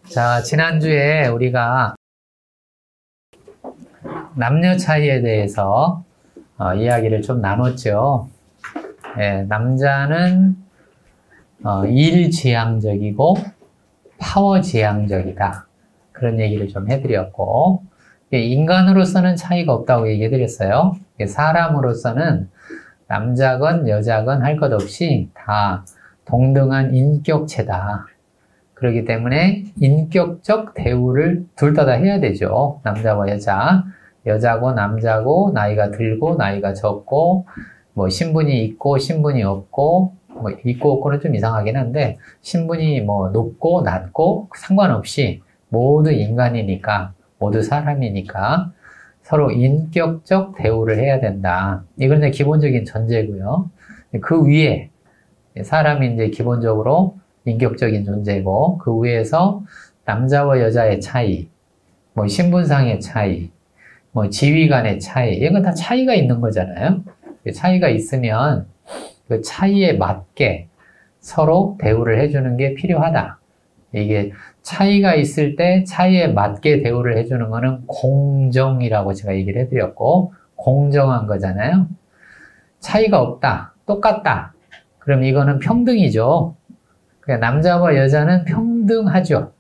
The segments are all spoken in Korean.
자, 지난주에 우리가 남녀 차이에 대해서 이야기를 좀 나눴죠. 남자는 일지향적이고 파워지향적이다. 그런 얘기를 좀 해드렸고, 인간으로서는 차이가 없다고 얘기해드렸어요. 사람으로서는 남자건 여자건 할 것 없이 다 동등한 인격체다. 그렇기 때문에 인격적 대우를 둘 다 해야 되죠. 남자와 여자. 여자고 남자고 나이가 들고 나이가 적고 뭐 신분이 있고 신분이 없고 뭐 있고 없고는 좀 이상하긴 한데 신분이 뭐 높고 낮고 상관없이 모두 인간이니까 모두 사람이니까 서로 인격적 대우를 해야 된다. 이건 이제 기본적인 전제고요. 그 위에 사람이 이제 기본적으로 인격적인 존재고 그 위에서 남자와 여자의 차이, 뭐 신분상의 차이, 뭐 지위 간의 차이, 이건 다 차이가 있는 거잖아요. 차이가 있으면 그 차이에 맞게 서로 대우를 해주는 게 필요하다. 이게 차이가 있을 때 차이에 맞게 대우를 해주는 거는 공정이라고 제가 얘기를 해드렸고, 공정한 거잖아요. 차이가 없다, 똑같다. 그럼 이거는 평등이죠. 그러니까 남자와 여자는 평등하죠.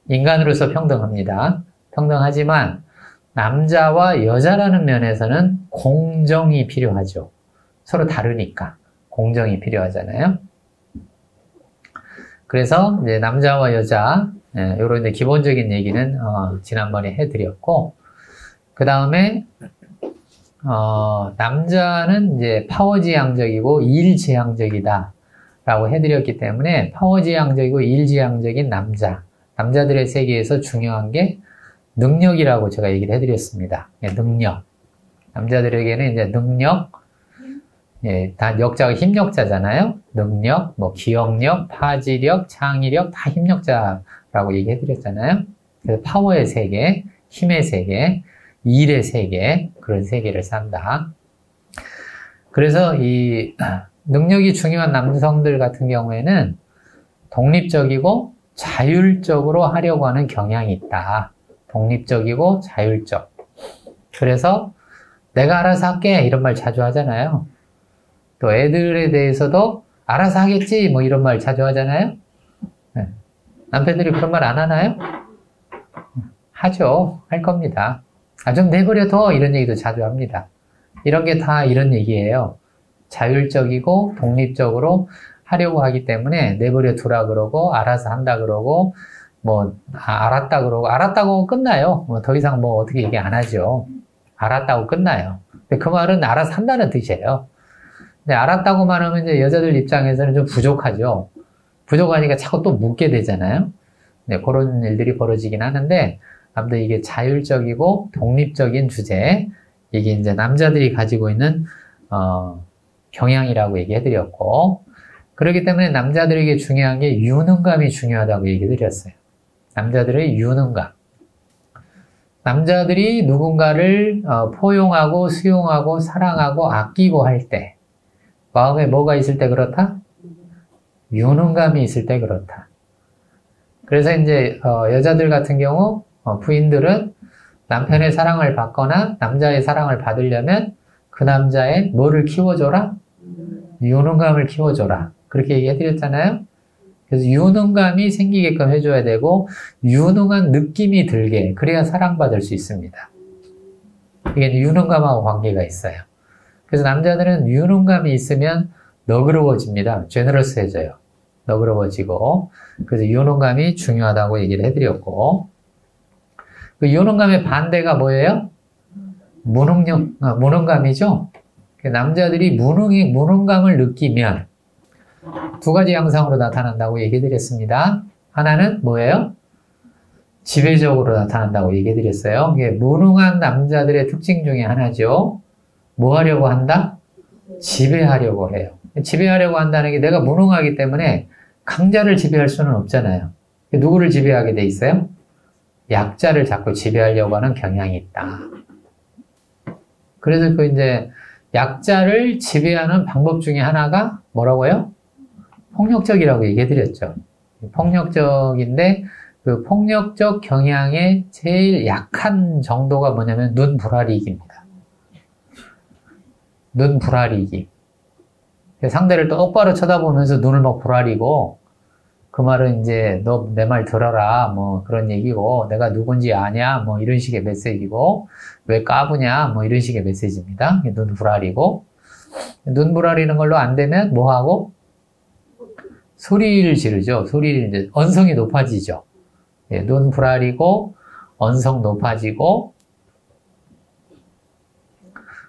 인간으로서 평등합니다. 평등하지만 남자와 여자라는 면에서는 공정이 필요하죠. 서로 다르니까 공정이 필요하잖아요. 그래서 이제 남자와 여자 이런 이제 기본적인 얘기는 지난번에 해드렸고, 그 다음에 남자는 이제 파워지향적이고 일지향적이다라고 해드렸기 때문에 파워지향적이고 일지향적인 남자들의 세계에서 중요한 게 능력이라고 제가 얘기를 해드렸습니다. 능력. 남자들에게는 이제 능력, 다 역자가 힘력자잖아요. 능력, 뭐 기억력, 파지력, 창의력 다 힘력자라고 얘기해드렸잖아요. 그래서 파워의 세계, 힘의 세계, 일의 세계, 그런 세계를 산다. 그래서 이 능력이 중요한 남성들 같은 경우에는 독립적이고 자율적으로 하려고 하는 경향이 있다. 독립적이고 자율적. 그래서 내가 알아서 할게 이런 말 자주 하잖아요. 또 애들에 대해서도 알아서 하겠지 뭐 이런 말 자주 하잖아요. 남편들이 그런 말 안 하나요? 하죠. 할 겁니다. 좀 내버려둬 이런 얘기도 자주 합니다. 이런 게 다 이런 얘기예요. 자율적이고 독립적으로 하려고 하기 때문에 내버려 두라 그러고 알아서 한다 그러고 뭐 알았다 그러고 알았다고 끝나요. 뭐 더 이상 뭐 어떻게 얘기 안 하죠. 알았다고 끝나요. 근데 그 말은 알아서 한다는 뜻이에요. 근데 알았다고만 하면 이제 여자들 입장에서는 좀 부족하죠. 부족하니까 자꾸 또 묻게 되잖아요. 네, 그런 일들이 벌어지긴 하는데 아무튼 이게 자율적이고 독립적인 주제, 이게 이제 남자들이 가지고 있는 경향이라고 얘기해드렸고, 그렇기 때문에 남자들에게 중요한 게 유능감이 중요하다고 얘기해드렸어요. 남자들의 유능감. 남자들이 누군가를 포용하고 수용하고 사랑하고 아끼고 할 때 마음에 뭐가 있을 때 그렇다? 유능감이 있을 때 그렇다. 그래서 이제 여자들 같은 경우 부인들은 남편의 사랑을 받거나 남자의 사랑을 받으려면 그 남자의 뭐를 키워줘라? 유능감을 키워줘라. 그렇게 얘기해드렸잖아요. 그래서 유능감이 생기게끔 해줘야 되고 유능한 느낌이 들게, 그래야 사랑받을 수 있습니다. 이게 유능감하고 관계가 있어요. 그래서 남자들은 유능감이 있으면 너그러워집니다. 제너러스해져요. 너그러워지고. 그래서 유능감이 중요하다고 얘기를 해드렸고, 그 유능감의 반대가 뭐예요? 무능감이죠. 남자들이 무능감을 느끼면 두 가지 양상으로 나타난다고 얘기해드렸습니다. 하나는 뭐예요? 지배적으로 나타난다고 얘기해드렸어요. 이게 무능한 남자들의 특징 중에 하나죠. 뭐 하려고 한다? 지배하려고 해요. 지배하려고 한다는 게 내가 무능하기 때문에 강자를 지배할 수는 없잖아요. 누구를 지배하게 돼 있어요? 약자를 자꾸 지배하려고 하는 경향이 있다. 그래서 그 이제 약자를 지배하는 방법 중에 하나가 뭐라고요? 폭력적이라고 얘기해드렸죠. 폭력적인데 그 폭력적 경향의 제일 약한 정도가 뭐냐면 눈부라리기입니다. 눈부라리기. 상대를 똑바로 쳐다보면서 눈을 막 부라리고 그 말은 이제 너 내 말 들어라 뭐 그런 얘기고 내가 누군지 아냐 뭐 이런 식의 메시지고 왜 까부냐 뭐 이런 식의 메시지입니다. 눈 부라리고 눈 부라리는 걸로 안 되면 뭐 하고 소리를 지르죠. 소리를 이제 언성이 높아지죠. 예, 눈 부라리고 언성 높아지고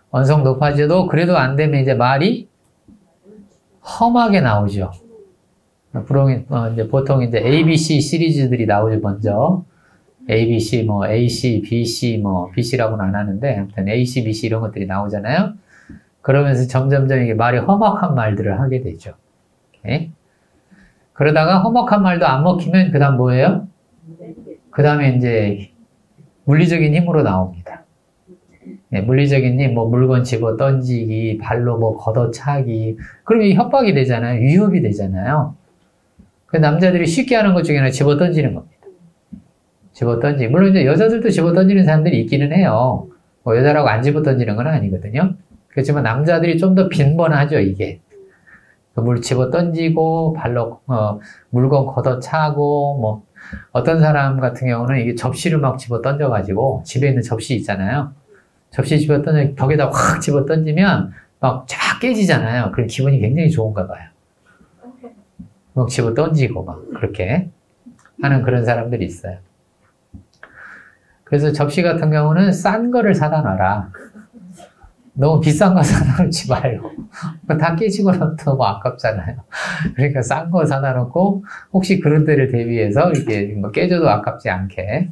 언성 높아져도 그래도 안 되면 이제 말이 험하게 나오죠. 보통 이제 ABC 시리즈들이 나오죠, 먼저. ABC, 뭐, AC, BC, 뭐, BC라고는 안 하는데, 아무튼 AC, BC 이런 것들이 나오잖아요. 그러면서 점점점 이게 말이 험악한 말들을 하게 되죠. 오케이? 그러다가 험악한 말도 안 먹히면, 그 다음 뭐예요? 그 다음에 이제, 물리적인 힘으로 나옵니다. 네, 물리적인 힘, 뭐, 물건 집어 던지기, 발로 뭐, 걷어차기. 그러면 협박이 되잖아요. 위협이 되잖아요. 그 남자들이 쉽게 하는 것 중에 하나 집어 던지는 겁니다. 집어 던지. 물론 이제 여자들도 집어 던지는 사람들이 있기는 해요. 뭐 여자라고 안 집어 던지는 건 아니거든요. 그렇지만 남자들이 좀 더 빈번하죠, 이게. 물 집어 던지고, 발로, 물건 걷어차고, 뭐, 어떤 사람 같은 경우는 이게 접시를 막 집어 던져가지고, 집에 있는 접시 있잖아요. 접시 집어 던져, 벽에다 확 집어 던지면 막 쫙 깨지잖아요. 그럼 기분이 굉장히 좋은가 봐요. 막 집어 던지고 막 그렇게 하는 그런 사람들이 있어요. 그래서 접시 같은 경우는 싼 거를 사다 놔라. 너무 비싼 거 사다 놓지 말고. 다 깨지고 나면 너무 아깝잖아요. 그러니까 싼 거 사다 놓고 혹시 그런 데를 대비해서 이렇게 뭐 깨져도 아깝지 않게.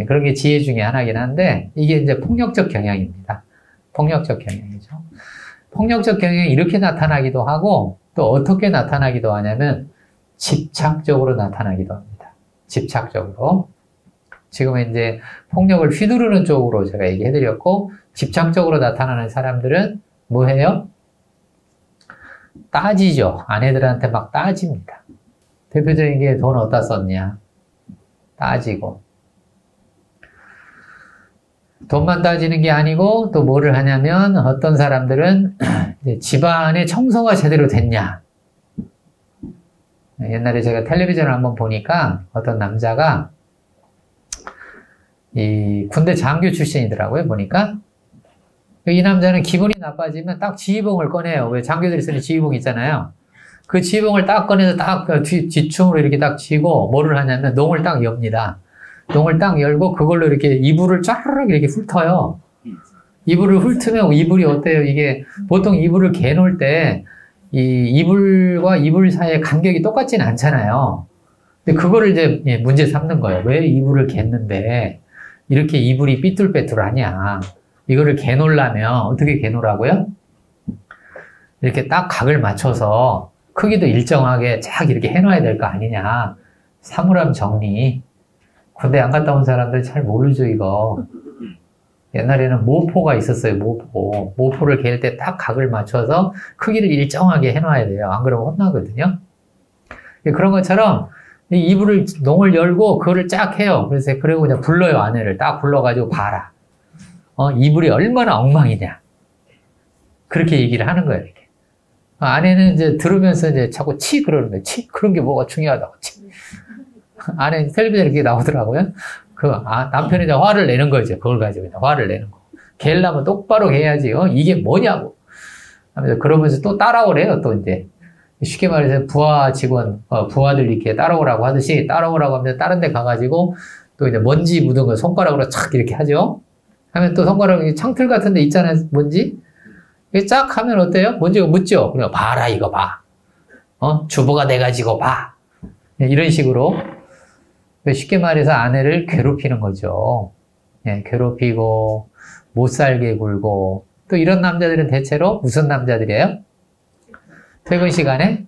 그런 게 지혜 중에 하나긴 한데 이게 이제 폭력적 경향입니다. 폭력적 경향이죠. 폭력적 경향이 이렇게 나타나기도 하고 또 어떻게 나타나기도 하냐면 집착적으로 나타나기도 합니다. 집착적으로. 지금은 이제 폭력을 휘두르는 쪽으로 제가 얘기해드렸고, 집착적으로 나타나는 사람들은 뭐 해요? 따지죠. 아내들한테 막 따집니다. 대표적인 게 돈 어디다 썼냐? 따지고. 돈만 따지는 게 아니고 또 뭐를 하냐면 어떤 사람들은 이제 집안의 청소가 제대로 됐냐? 옛날에 제가 텔레비전을 한번 보니까 어떤 남자가 이 군대 장교 출신이더라고요, 보니까. 이 남자는 기분이 나빠지면 딱 지휘봉을 꺼내요. 왜 장교들이 쓰는 지휘봉 있잖아요. 그 지휘봉을 딱 꺼내서 딱 뒤충으로 이렇게 딱 쥐고 뭐를 하냐면 농을 딱 엽니다. 농을 딱 열고 그걸로 이렇게 이불을 쫙 이렇게 훑어요. 이불을 훑으면 이불이 어때요? 이게 보통 이불을 개놓을 때 이 이불과 이불 사이의 간격이 똑같지는 않잖아요. 근데 그거를 이제 문제 삼는 거예요. 왜 이불을 갰는데 이렇게 이불이 삐뚤빼뚤하냐. 이거를 개놓으려면 어떻게 개놓으라고요? 이렇게 딱 각을 맞춰서 크기도 일정하게 쫙 이렇게 해놔야 될 거 아니냐. 사물함 정리. 군대 안 갔다 온 사람들 잘 모르죠, 이거. 옛날에는 모포가 있었어요, 모포. 모포를 갤 때 딱 각을 맞춰서 크기를 일정하게 해놔야 돼요. 안 그러면 혼나거든요. 그런 것처럼 이 이불을, 농을 열고 그거를 쫙 해요. 그래서 그리고 그냥 불러요, 아내를. 딱 불러가지고 봐라. 이불이 얼마나 엉망이냐. 그렇게 얘기를 하는 거예요, 이렇게. 아내는 이제 들으면서 이제 자꾸 치 그러는 거예요. 치? 그런 게 뭐가 중요하다고, 치. 아내 텔레비전에 이렇게 나오더라고요. 남편이 이제 화를 내는 거죠. 그걸 가지고 그냥 화를 내는 거. 갤라면 똑바로 해야지. 이게 뭐냐고. 그러면서 또 따라오래요, 또 이제. 쉽게 말해서 부하 직원, 부하들 이렇게 따라오라고 하듯이 따라오라고 하면 다른 데 가가지고 또 이제 먼지 묻은 거 손가락으로 착 이렇게 하죠. 하면 또 손가락이 창틀 같은 데 있잖아요, 먼지. 쫙 하면 어때요? 먼지가 묻죠? 그냥 봐라, 이거 봐. 주부가 돼가지고 봐. 이런 식으로. 쉽게 말해서 아내를 괴롭히는 거죠. 예, 괴롭히고, 못 살게 굴고, 또 이런 남자들은 대체로 무슨 남자들이에요? 퇴근 시간에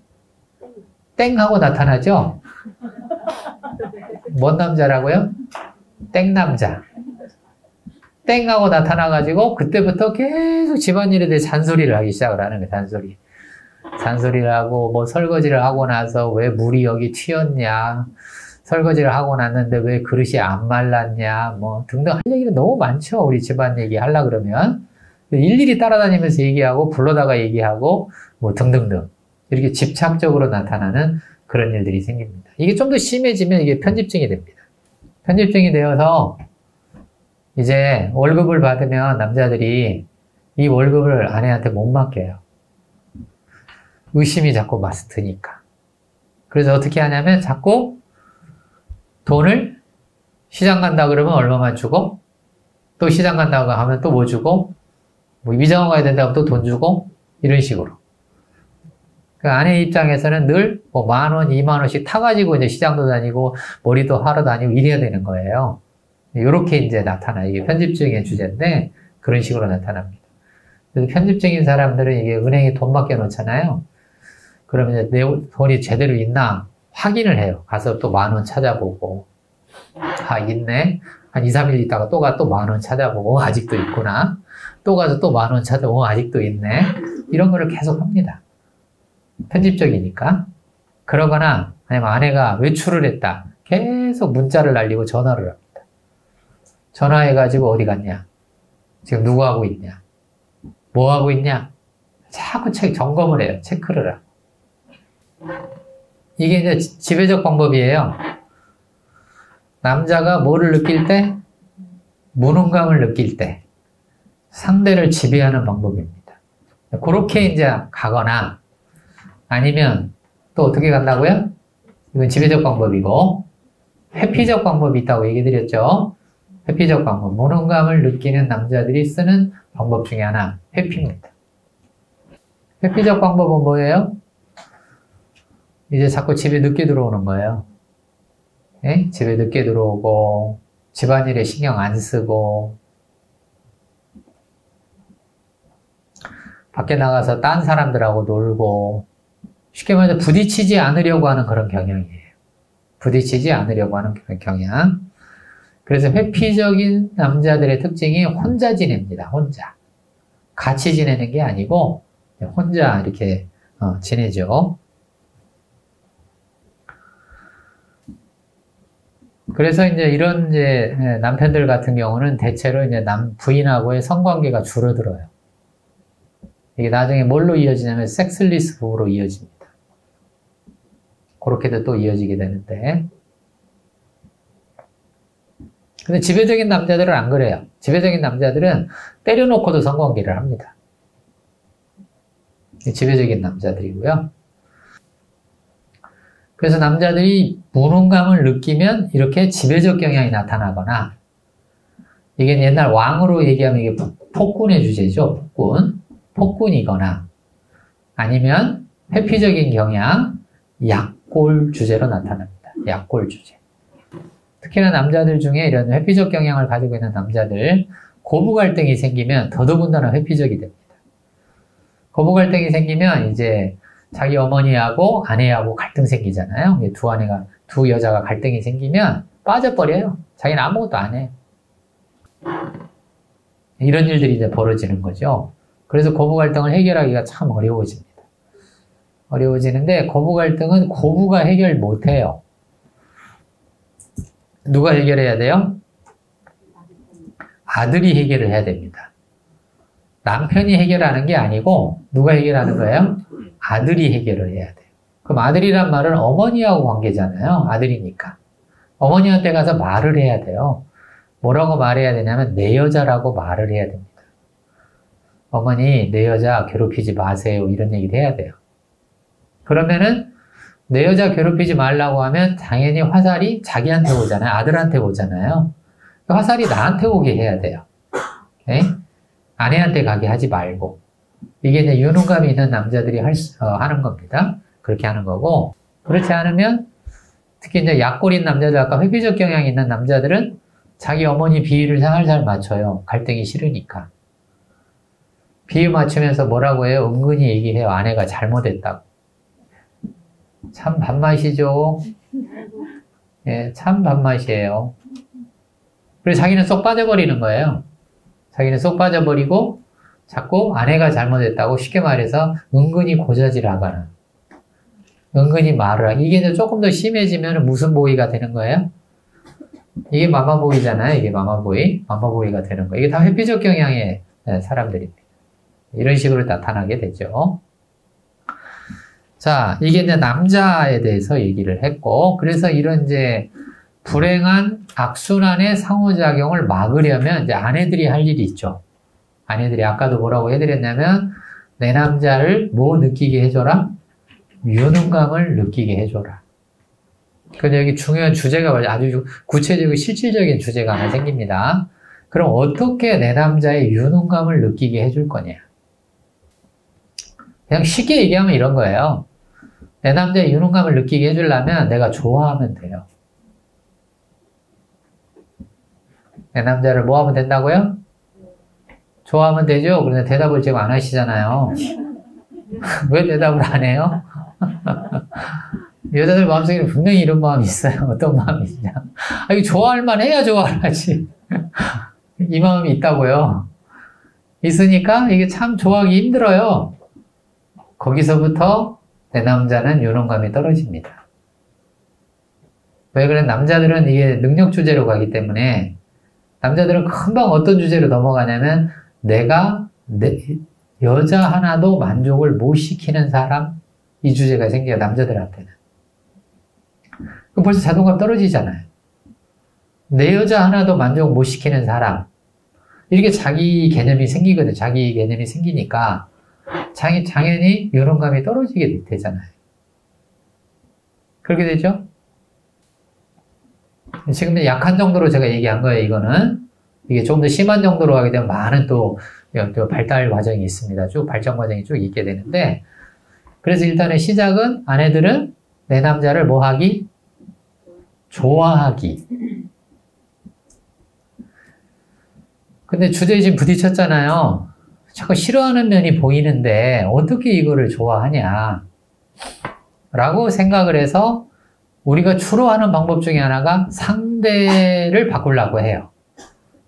땡 하고 나타나죠? 뭔 남자라고요? 땡남자. 땡 하고 나타나가지고, 그때부터 계속 집안일에 대해 잔소리를 하기 시작을 하는 거예요, 잔소리. 잔소리를 하고, 뭐 설거지를 하고 나서 왜 물이 여기 튀었냐, 설거지를 하고 났는데 왜 그릇이 안 말랐냐, 뭐 등등 할 얘기는 너무 많죠. 우리 집안 얘기 하려고 그러면. 일일이 따라다니면서 얘기하고, 불러다가 얘기하고, 뭐 등등등. 이렇게 집착적으로 나타나는 그런 일들이 생깁니다. 이게 좀 더 심해지면 이게 편집증이 됩니다. 편집증이 되어서 이제 월급을 받으면 남자들이 이 월급을 아내한테 못 맡겨요. 의심이 자꾸 드니까. 그래서 어떻게 하냐면 자꾸 돈을 시장 간다 그러면 얼마만 주고, 또 시장 간다고 하면 또 뭐 주고, 뭐 미장원 가야 된다고 또 돈 주고, 이런 식으로. 그 아내 입장에서는 늘 뭐 10,000원, 20,000원씩 타가지고 이제 시장도 다니고, 머리도 하러 다니고 이래야 되는 거예요. 이렇게 이제 나타나. 이게 편집증의 주제인데, 그런 식으로 나타납니다. 그래서 편집증인 사람들은 이게 은행에 돈 맡겨 놓잖아요. 그러면 이제 내 돈이 제대로 있나 확인을 해요. 가서 또 10,000원 찾아보고, 아, 있네. 한 2, 3일 있다가 또 10,000원 찾아보고, 아직도 있구나. 또 가서 또 10,000원 찾아보고, 아직도 있네. 이런 거를 계속 합니다. 편집적이니까. 그러거나, 아니면 아내가 외출을 했다. 계속 문자를 날리고 전화를 합니다. 전화해가지고 어디 갔냐? 지금 누구 하고 있냐? 뭐 하고 있냐? 자꾸 점검을 해요. 체크를 하고. 이게 이제 지배적 방법이에요. 남자가 뭐를 느낄 때? 무능감을 느낄 때 상대를 지배하는 방법입니다. 그렇게 이제 가거나 아니면 또 어떻게 간다고요? 이건 지배적 방법이고 회피적 방법이 있다고 얘기 드렸죠. 회피적 방법, 무능감을 느끼는 남자들이 쓰는 방법 중에 하나, 회피입니다. 회피적 방법은 뭐예요? 이제 자꾸 집에 늦게 들어오는 거예요. 예? 집에 늦게 들어오고 집안일에 신경 안 쓰고 밖에 나가서 딴 사람들하고 놀고 쉽게 말해서 부딪히지 않으려고 하는 그런 경향이에요. 부딪히지 않으려고 하는 그런 경향. 그래서 회피적인 남자들의 특징이 혼자 지냅니다. 혼자. 같이 지내는 게 아니고 혼자 이렇게 지내죠. 그래서 이제 이런 이제 남편들 같은 경우는 대체로 이제 부인하고의 성관계가 줄어들어요. 이게 나중에 뭘로 이어지냐면 섹슬리스 부부로 이어집니다. 그렇게도 또 이어지게 되는데. 근데 지배적인 남자들은 안 그래요. 지배적인 남자들은 때려놓고도 성관계를 합니다. 지배적인 남자들이고요. 그래서 남자들이 무능감을 느끼면 이렇게 지배적 경향이 나타나거나 이게 옛날 왕으로 얘기하면 이게 폭군의 주제죠. 폭군이거나 아니면 회피적인 경향, 약골 주제로 나타납니다. 약골 주제. 특히나 남자들 중에 이런 회피적 경향을 가지고 있는 남자들 고부 갈등이 생기면 더더군다나 회피적이 됩니다. 고부 갈등이 생기면 이제 자기 어머니하고 아내하고 갈등 생기잖아요. 두 여자가 갈등이 생기면 빠져버려요. 자기는 아무것도 안 해. 이런 일들이 이제 벌어지는 거죠. 그래서 고부 갈등을 해결하기가 참 어려워집니다. 어려워지는데 고부 갈등은 고부가 해결 못 해요. 누가 해결해야 돼요? 아들이 해결을 해야 됩니다. 남편이 해결하는 게 아니고 누가 해결하는 거예요? 아들이 해결을 해야 돼요. 그럼 아들이란 말은 어머니하고 관계잖아요. 아들이니까. 어머니한테 가서 말을 해야 돼요. 뭐라고 말해야 되냐면 내 여자라고 말을 해야 됩니다. 어머니, 내 여자 괴롭히지 마세요. 이런 얘기를 해야 돼요. 그러면은 내 여자 괴롭히지 말라고 하면 당연히 화살이 자기한테 오잖아요. 아들한테 오잖아요. 화살이 나한테 오게 해야 돼요. 네? 아내한테 가게 하지 말고. 이게 이제 유능감이 있는 남자들이 하는 겁니다. 그렇게 하는 거고. 그렇지 않으면 특히 이제 약골인 남자들, 아까 회피적 경향이 있는 남자들은 자기 어머니 비위를 살살 맞춰요. 갈등이 싫으니까. 비위 맞추면서 뭐라고 해요? 은근히 얘기해요. 아내가 잘못했다고. 참 밥맛이죠. 예, 참 밥맛이에요. 그래서 자기는 쏙 빠져버리는 거예요. 자기는 쏙 빠져버리고 자꾸 아내가 잘못했다고 쉽게 말해서 은근히 고자질하거나 은근히 말을 하고 이게 이제 조금 더 심해지면 무슨 보이가 되는 거예요? 이게 마마보이잖아요. 이게 마마보이가 되는 거예요. 이게 다 회피적 경향의 사람들입니다. 이런 식으로 나타나게 되죠. 자, 이게 이제 남자에 대해서 얘기를 했고, 그래서 이런 이제 불행한 악순환의 상호작용을 막으려면 이제 아내들이 할 일이 있죠. 아내들이 아까도 뭐라고 해드렸냐면, 내 남자를 뭐 느끼게 해줘라? 유능감을 느끼게 해줘라. 근데 여기 중요한 주제가 아주 구체적이고 실질적인 주제가 하나 생깁니다. 그럼 어떻게 내 남자의 유능감을 느끼게 해줄 거냐? 그냥 쉽게 얘기하면 이런 거예요. 내 남자의 유능감을 느끼게 해주려면 내가 좋아하면 돼요. 내 남자를 뭐 하면 된다고요? 좋아하면 되죠? 그런데 대답을 지금 안 하시잖아요. 왜 대답을 안 해요? 여자들 마음속에 분명히 이런 마음이 있어요. 어떤 마음이 있냐. 아, 이거 좋아할 만 해야 좋아를 하지. 이 마음이 있다고요. 있으니까 이게 참 좋아하기 힘들어요. 거기서부터 내 남자는 유능감이 떨어집니다. 왜 그래? 남자들은 이게 능력 주제로 가기 때문에 남자들은 금방 어떤 주제로 넘어가냐면 내가 여자 하나도 만족을 못 시키는 사람 이 주제가 생겨요. 남자들한테는. 그럼 벌써 자존감 떨어지잖아요. 내 여자 하나도 만족 못 시키는 사람 이렇게 자기 개념이 생기거든요. 자기 개념이 생기니까 당연히 유능감이 떨어지게 되잖아요. 그렇게 되죠? 지금 약한 정도로 제가 얘기한 거예요. 이거는 이게 좀 더 심한 정도로 가게 되면 많은 또 발달 과정이 있습니다. 쭉 발전 과정이 쭉 있게 되는데 그래서 일단은 시작은 아내들은 내 남자를 뭐 하기? 좋아하기. 근데 주제에 지금 부딪혔잖아요. 자꾸 싫어하는 면이 보이는데 어떻게 이거를 좋아하냐 라고 생각을 해서 우리가 주로 하는 방법 중에 하나가 상대를 바꾸려고 해요.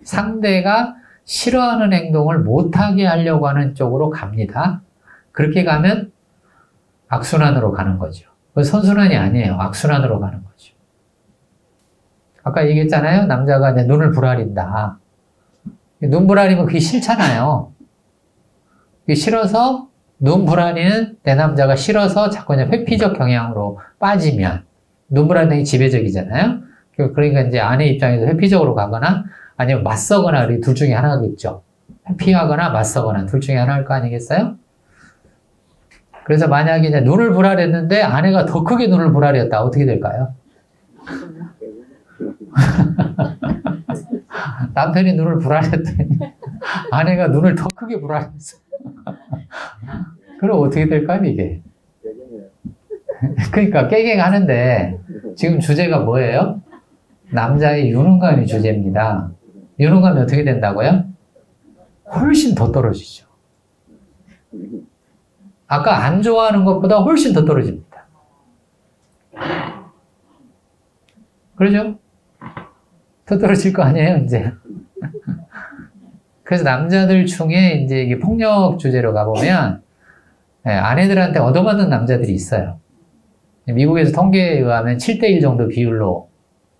상대가 싫어하는 행동을 못하게 하려고 하는 쪽으로 갑니다. 그렇게 가면 악순환으로 가는 거죠. 선순환이 아니에요. 악순환으로 가는 거죠. 아까 얘기했잖아요. 남자가 내 눈을 부라린다. 눈 부라리면 그게 싫잖아요. 그게 싫어서 눈 부라리는 내 남자가 싫어서 자꾸 그냥 회피적 경향으로 빠지면 눈 부라리는 게 지배적이잖아요. 그러니까 이제 아내 입장에서 회피적으로 가거나 아니면 맞서거나 둘 중에 하나겠죠. 회피하거나 맞서거나 둘 중에 하나일 거 아니겠어요? 그래서 만약에 이제 눈을 부라렸는데 아내가 더 크게 눈을 부라렸다. 어떻게 될까요? 남편이 눈을 부라렸더니 아내가 눈을 더 크게 부라렸어. 그럼 어떻게 될까요, 이게? 그러니까 깨갱하는데 지금 주제가 뭐예요? 남자의 유능감이 주제입니다. 유능감이 어떻게 된다고요? 훨씬 더 떨어지죠. 아까 안 좋아하는 것보다 훨씬 더 떨어집니다. 그러죠? 더 떨어질 거 아니에요, 이제. 그래서 남자들 중에 이제 이게 폭력 주제로 가보면 아내들한테 얻어맞는 남자들이 있어요. 미국에서 통계에 의하면 7대1 정도 비율로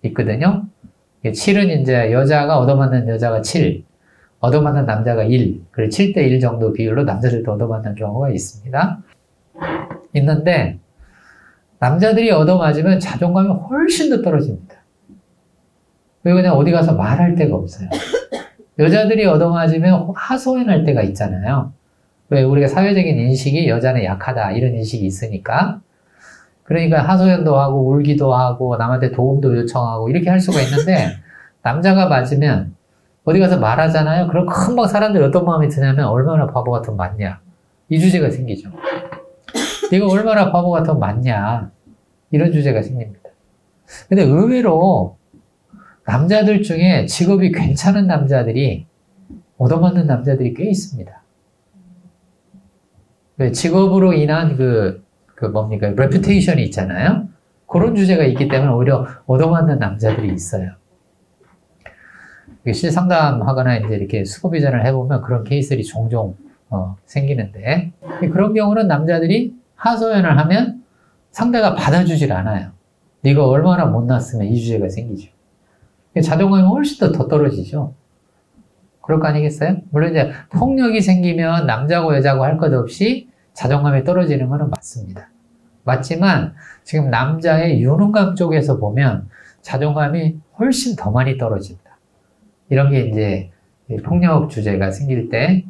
있거든요. 7은 이제 여자가 얻어맞는 여자가 7, 얻어맞는 남자가 1, 그리고 7대1 정도 비율로 남자들도 얻어맞는 경우가 있습니다. 있는데 남자들이 얻어맞으면 자존감이 훨씬 더 떨어집니다. 왜 그냥 어디 가서 말할 데가 없어요. 여자들이 얻어맞으면 하소연할 때가 있잖아요. 왜 우리가 사회적인 인식이 여자는 약하다 이런 인식이 있으니까 그러니까 하소연도 하고 울기도 하고 남한테 도움도 요청하고 이렇게 할 수가 있는데 남자가 맞으면 어디 가서 말하잖아요. 그럼 금방 사람들이 어떤 마음이 드냐면 얼마나 바보 같으면 맞냐 이 주제가 생기죠. 네가 얼마나 바보 같으면 맞냐 이런 주제가 생깁니다. 근데 의외로 남자들 중에 직업이 괜찮은 남자들이 얻어맞는 남자들이 꽤 있습니다. 왜 직업으로 인한 뭡니까? 레퓨테이션이 있잖아요. 그런 주제가 있기 때문에 오히려 얻어맞는 남자들이 있어요. 실상담하거나 이제 이렇게 슈퍼비전을 해보면 그런 케이스들이 종종 생기는데 그런 경우는 남자들이 하소연을 하면 상대가 받아주질 않아요. 네가 얼마나 못났으면 이 주제가 생기죠. 자존감이 훨씬 더 떨어지죠. 그럴 거 아니겠어요? 물론 이제 폭력이 생기면 남자고 여자고 할 것 없이 자존감이 떨어지는 것은 맞습니다. 맞지만 지금 남자의 유능감 쪽에서 보면 자존감이 훨씬 더 많이 떨어집니다. 이런 게 이제 폭력 주제가 생길 때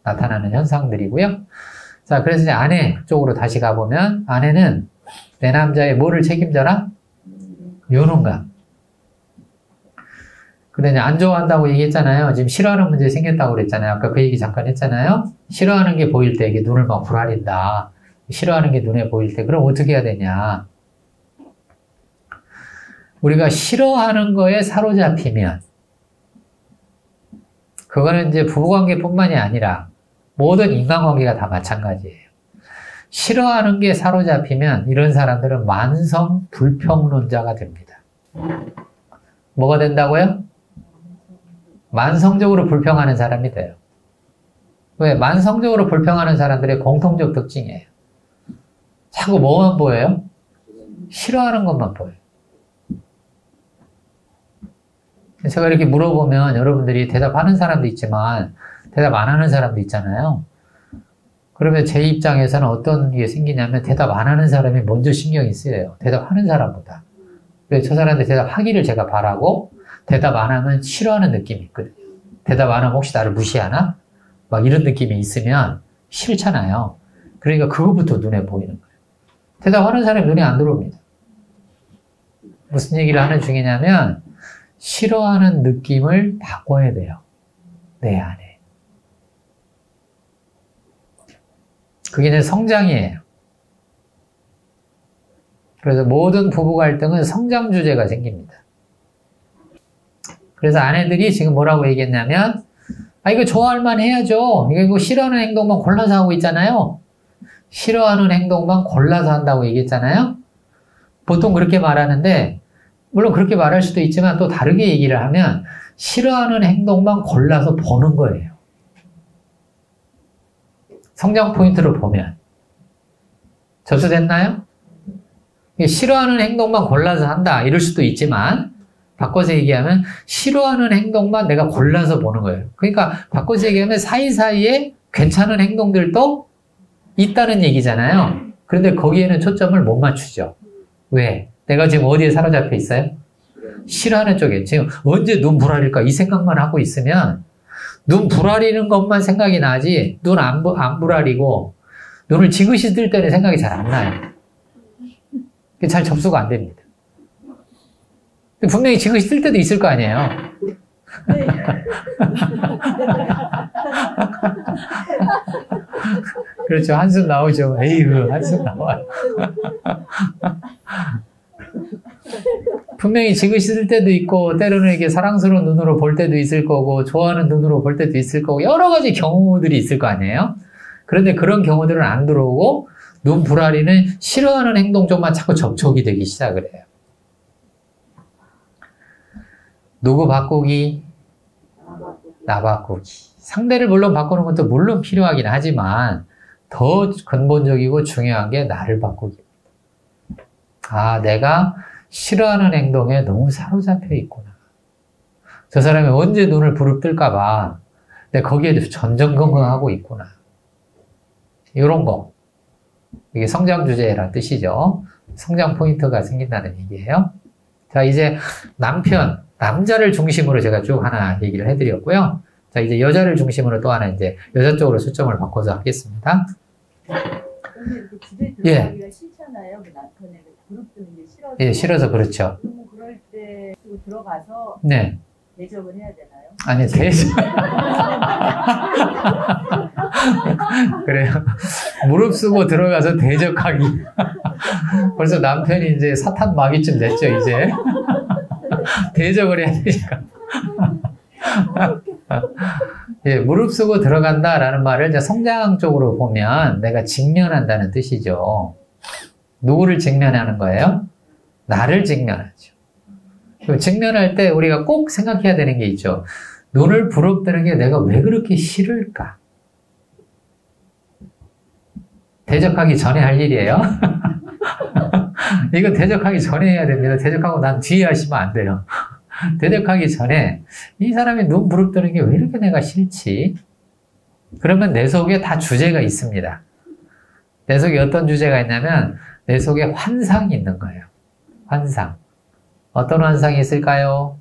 나타나는 현상들이고요. 자, 그래서 이제 아내 쪽으로 다시 가보면 아내는 내 남자의 뭐를 책임져라? 유능감. 근데 이제 안 좋아한다고 얘기했잖아요. 지금 싫어하는 문제 생겼다고 그랬잖아요. 아까 그 얘기 잠깐 했잖아요. 싫어하는 게 보일 때 이게 눈을 막 부라린다. 싫어하는 게 눈에 보일 때 그럼 어떻게 해야 되냐? 우리가 싫어하는 거에 사로잡히면 그거는 이제 부부관계뿐만이 아니라 모든 인간관계가 다 마찬가지예요. 싫어하는 게 사로잡히면 이런 사람들은 만성 불평론자가 됩니다. 뭐가 된다고요? 만성적으로 불평하는 사람이 돼요. 왜? 만성적으로 불평하는 사람들의 공통적 특징이에요. 자꾸 뭐만 보여요? 싫어하는 것만 보여요. 제가 이렇게 물어보면 여러분들이 대답하는 사람도 있지만 대답 안 하는 사람도 있잖아요. 그러면 제 입장에서는 어떤 게 생기냐면 대답 안 하는 사람이 먼저 신경이 쓰여요. 대답하는 사람보다. 왜? 저 사람한테 대답하기를 제가 바라고 대답 안 하면 싫어하는 느낌이 있거든요. 대답 안 하면 혹시 나를 무시하나? 막 이런 느낌이 있으면 싫잖아요. 그러니까 그거부터 눈에 보이는 거예요. 대답하는 사람이 눈에 안 들어옵니다. 무슨 얘기를 하는 중이냐면 싫어하는 느낌을 바꿔야 돼요. 내 안에. 그게 이제 성장이에요. 그래서 모든 부부 갈등은 성장 주제가 생깁니다. 그래서 아내들이 지금 뭐라고 얘기했냐면 이거 좋아할 만 해야죠. 이거 싫어하는 행동만 골라서 하고 있잖아요. 싫어하는 행동만 골라서 한다고 얘기했잖아요. 보통 그렇게 말하는데 물론 그렇게 말할 수도 있지만 또 다르게 얘기를 하면 싫어하는 행동만 골라서 보는 거예요. 성장 포인트로 보면. 접수됐나요? 싫어하는 행동만 골라서 한다 이럴 수도 있지만 바꿔서 얘기하면 싫어하는 행동만 내가 골라서 보는 거예요. 그러니까 바꿔서 얘기하면 사이사이에 괜찮은 행동들도 있다는 얘기잖아요. 그런데 거기에는 초점을 못 맞추죠. 왜? 내가 지금 어디에 사로잡혀 있어요? 싫어하는 쪽에. 지금 언제 눈 부라릴까 이 생각만 하고 있으면 눈 부라리는 것만 생각이 나지 눈 안 부라리고 눈을 지그시 뜰 때는 생각이 잘 안 나요. 잘 접수가 안 됩니다. 분명히 지그시 뜰 때도 있을 거 아니에요. 네. 그렇죠. 한숨 나오죠. 에이구, 한숨 나와요. 분명히 지그시 뜰 때도 있고, 때로는 이렇게 사랑스러운 눈으로 볼 때도 있을 거고, 좋아하는 눈으로 볼 때도 있을 거고, 여러 가지 경우들이 있을 거 아니에요? 그런데 그런 경우들은 안 들어오고, 눈 부라리는 싫어하는 행동 쪽만 자꾸 접촉이 되기 시작을 해요. 누구 바꾸기? 나 바꾸기. 상대를 물론 바꾸는 것도 물론 필요하긴 하지만 더 근본적이고 중요한 게 나를 바꾸기입니다. 내가 싫어하는 행동에 너무 사로잡혀 있구나. 저 사람이 언제 눈을 부릅뜰까 봐 내가 거기에 전전긍긍하고 있구나. 이런 거. 이게 성장 주제라는 뜻이죠. 성장 포인트가 생긴다는 얘기예요. 자, 이제 남자를 중심으로 제가 쭉 하나 얘기를 해드렸고요. 자, 이제 여자를 중심으로 또 하나 이제 여자 쪽으로 초점을 바꿔서 하겠습니다. 근데 집에 들어가기가 싫잖아요. 남편에게 부릅뜨는 게 싫어서. 예, 싫어서 그렇죠. 그럼 그럴 때 들어가서 네. 대접을 해야 되나요? 아니, 대접. 그래요. 무릎 쓰고 들어가서 대적하기. 벌써 남편이 이제 사탄 마귀쯤 됐죠, 이제. 대적을 해야 되니까. 예, 무릎 쓰고 들어간다라는 말을 이제 성장 쪽으로 보면 내가 직면한다는 뜻이죠. 누구를 직면하는 거예요? 나를 직면하죠. 직면할 때 우리가 꼭 생각해야 되는 게 있죠. 눈을 부릅뜨는 게 내가 왜 그렇게 싫을까? 대적하기 전에 할 일이에요. 이거 대적하기 전에 해야 됩니다. 대적하고 난 뒤에 하시면 안 돼요. 대적하기 전에 이 사람이 눈 부릅뜨는 게 왜 이렇게 내가 싫지? 그러면 내 속에 다 주제가 있습니다. 내 속에 어떤 주제가 있냐면 내 속에 환상이 있는 거예요. 환상. 어떤 환상이 있을까요?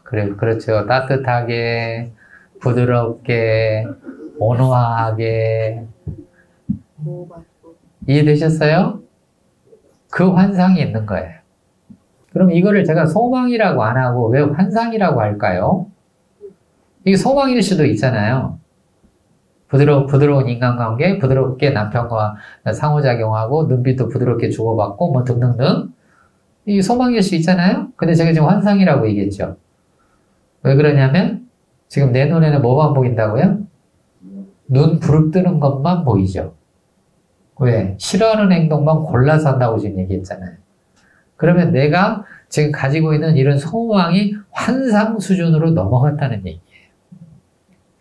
그렇죠. 따뜻하게, 부드럽게, 온화하게. 이해되셨어요? 그 환상이 있는 거예요. 그럼 이거를 제가 소망이라고 안 하고 왜 환상이라고 할까요? 이게 소망일 수도 있잖아요. 부드러운 인간관계, 부드럽게 남편과 상호작용하고 눈빛도 부드럽게 주고받고 뭐 등등등. 이게 소망일 수 있잖아요. 근데 제가 지금 환상이라고 얘기했죠. 왜 그러냐면 지금 내 눈에는 뭐만 보인다고요? 눈 부릅뜨는 것만 보이죠. 왜? 싫어하는 행동만 골라서 한다고 지금 얘기했잖아요. 그러면 내가 지금 가지고 있는 이런 소망이 환상 수준으로 넘어갔다는 얘기예요.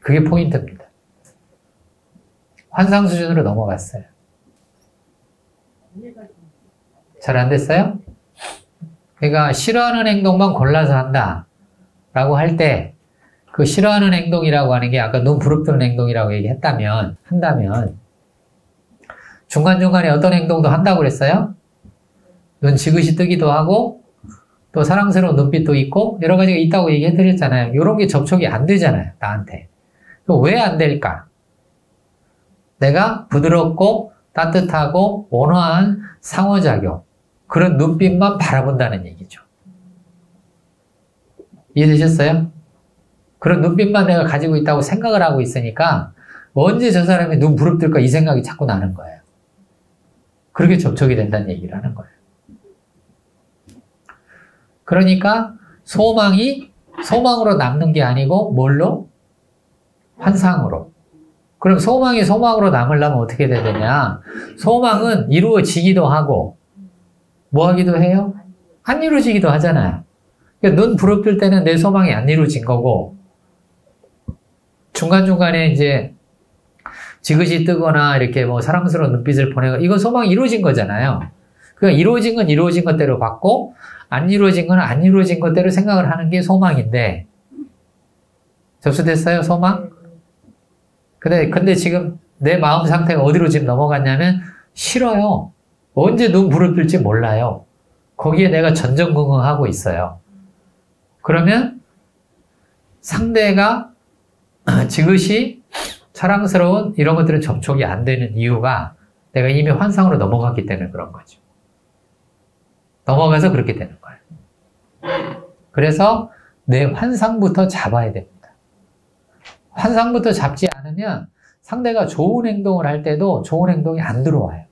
그게 포인트입니다. 환상 수준으로 넘어갔어요. 잘 안 됐어요? 그러니까 싫어하는 행동만 골라서 한다 라고 할 때 그 싫어하는 행동이라고 하는 게 아까 눈 부릅뜨는 행동이라고 한다면 중간중간에 어떤 행동도 한다고 그랬어요? 눈 지그시 뜨기도 하고 또 사랑스러운 눈빛도 있고 여러 가지가 있다고 얘기해드렸잖아요. 이런 게 접촉이 안 되잖아요. 나한테. 왜 안 될까? 내가 부드럽고 따뜻하고 온화한 상호작용 그런 눈빛만 바라본다는 얘기죠. 이해되셨어요? 그런 눈빛만 내가 가지고 있다고 생각을 하고 있으니까 언제 저 사람이 눈 부릅뜰까 이 생각이 자꾸 나는 거예요. 그렇게 접촉이 된다는 얘기를 하는 거예요. 그러니까 소망으로 남는 게 아니고 뭘로? 환상으로. 그럼 소망이 소망으로 남으려면 어떻게 돼야 되냐? 소망은 이루어지기도 하고 뭐 하기도 해요? 안 이루어지기도 하잖아요. 그러니까 눈 부릅뜰 때는 내 소망이 안 이루어진 거고 중간중간에 이제 지그시 뜨거나 이렇게 뭐 사랑스러운 눈빛을 보내고 이건 소망이 이루어진 거잖아요. 그러니까 이루어진 건 이루어진 것대로 받고 안 이루어진 건 안 이루어진 것대로 생각을 하는 게 소망인데 접수됐어요? 소망? 근데 지금 내 마음 상태가 어디로 지금 넘어갔냐면 싫어요. 언제 눈 부릅뜰지 몰라요. 거기에 내가 전전긍긍하고 있어요. 그러면 상대가 지그시 사랑스러운 이런 것들은 접촉이 안 되는 이유가 내가 이미 환상으로 넘어갔기 때문에 그런 거죠. 넘어가서 그렇게 되는 거예요. 그래서 내 환상부터 잡아야 됩니다. 환상부터 잡지 않으면 상대가 좋은 행동을 할 때도 좋은 행동이 안 들어와요.